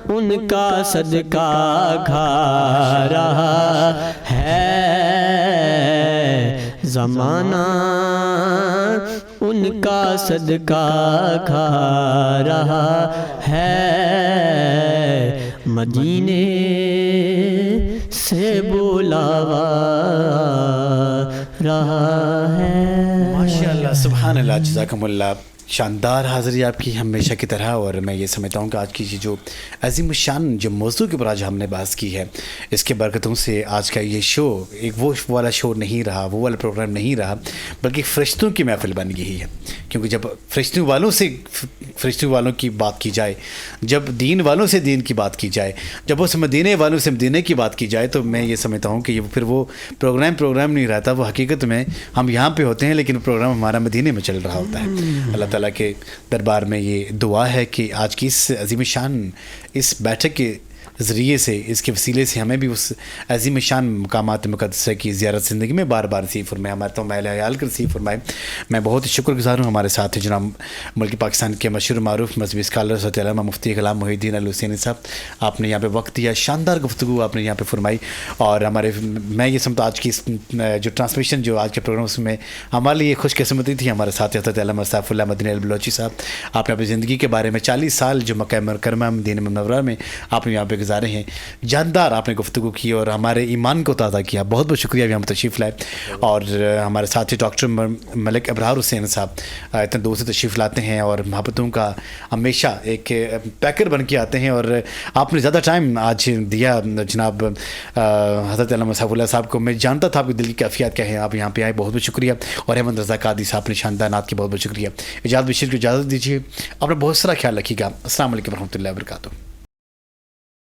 ان کا صدقہ کھا رہا ہے، زمانہ ان کا صدقہ کھا رہا ہے، مدینے سے بلاوا رہا ہے۔ ماشاءاللہ، سبحان اللہ، جزاکم اللہ، شاندار حاضری آپ کی ہمیشہ کی طرح۔ اور میں یہ سمجھتا ہوں کہ آج کی جو عظیم الشان جو موضوع کے اوپر آج ہم نے بحث کی ہے، اس کے برکتوں سے آج کا یہ شو ایک وہ والا شو نہیں رہا، وہ والا پروگرام نہیں رہا، بلکہ فرشتوں کی محفل بن گئی ہے۔ کیونکہ جب فرشتوں والوں کی بات کی جائے، جب دین والوں سے دین کی بات کی جائے، جب اس مدینے والوں سے مدینے کی بات کی جائے، تو میں یہ سمجھتا ہوں کہ یہ پھر وہ پروگرام نہیں رہتا، وہ حقیقت میں ہم یہاں پہ ہوتے ہیں لیکن پروگرام ہمارا مدینے میں چل رہا ہوتا ہے۔ اللہ تعالیٰ کے دربار میں یہ دعا ہے کہ آج کی اس عظیم شان اس بیٹھک کے ذریعے سے، اس کے وسیلے سے ہمیں بھی اس عظیم شان مقامات مقدسہ کی زیارت زندگی میں بار بار نصیب فرمائے، ہمارے تو اہل عیال کر نصیب فرمائے۔ میں بہت ہی شکر گزار ہوں ہمارے ساتھ جناب ملک پاکستان کے مشہور معروف مذہبی اسکالر حضرت علامہ مفتی کلام محی الدین الحسینی صاحب، آپ نے یہاں پہ وقت دیا، شاندار گفتگو آپ نے یہاں پہ فرمائی۔ اور میں یہ سمجھتا آج کی جو ٹرانسمیشن جو آج کے پروگرام اس میں ہمارے لیے خوش قسمتی تھی، ہمارے ساتھ حضرت علامہ صاف اللہ مدنی البلوچی صاحب، آپ نے اپنی زندگی کے بارے میں 40 سال جو مکہ مکرمہ مدینہ منورہ میں آپ نے یہاں پہ گزارے ہیں، جاندار آپ نے گفتگو کی اور ہمارے ایمان کو تازہ کیا۔ بہت بہت شکریہ یہاں پہ تشریف لائے۔ اور ہمارے ساتھی ڈاکٹر ملک ابرار حسین صاحب اتنے دور سے تشریف لاتے ہیں اور محبتوں کا ہمیشہ ایک پیکر بن کے آتے ہیں، اور آپ نے زیادہ ٹائم آج دیا جناب حضرت علامہ صاحب اللہ صاحب کو۔ میں جانتا تھا آپ کی دل کی کیفیات کیا ہیں، آپ یہاں پہ آئے، بہت بہت شکریہ۔ اور احمد رضا قادری صاحب نے شاندار نعت کی، بہت بہت شکریہ۔ اجازت بشیر کو اجازت دیجیے، اپنا بہت سارا خیال رکھیے گا۔ السلام علیکم ورحمۃ اللہ وبرکاتہ۔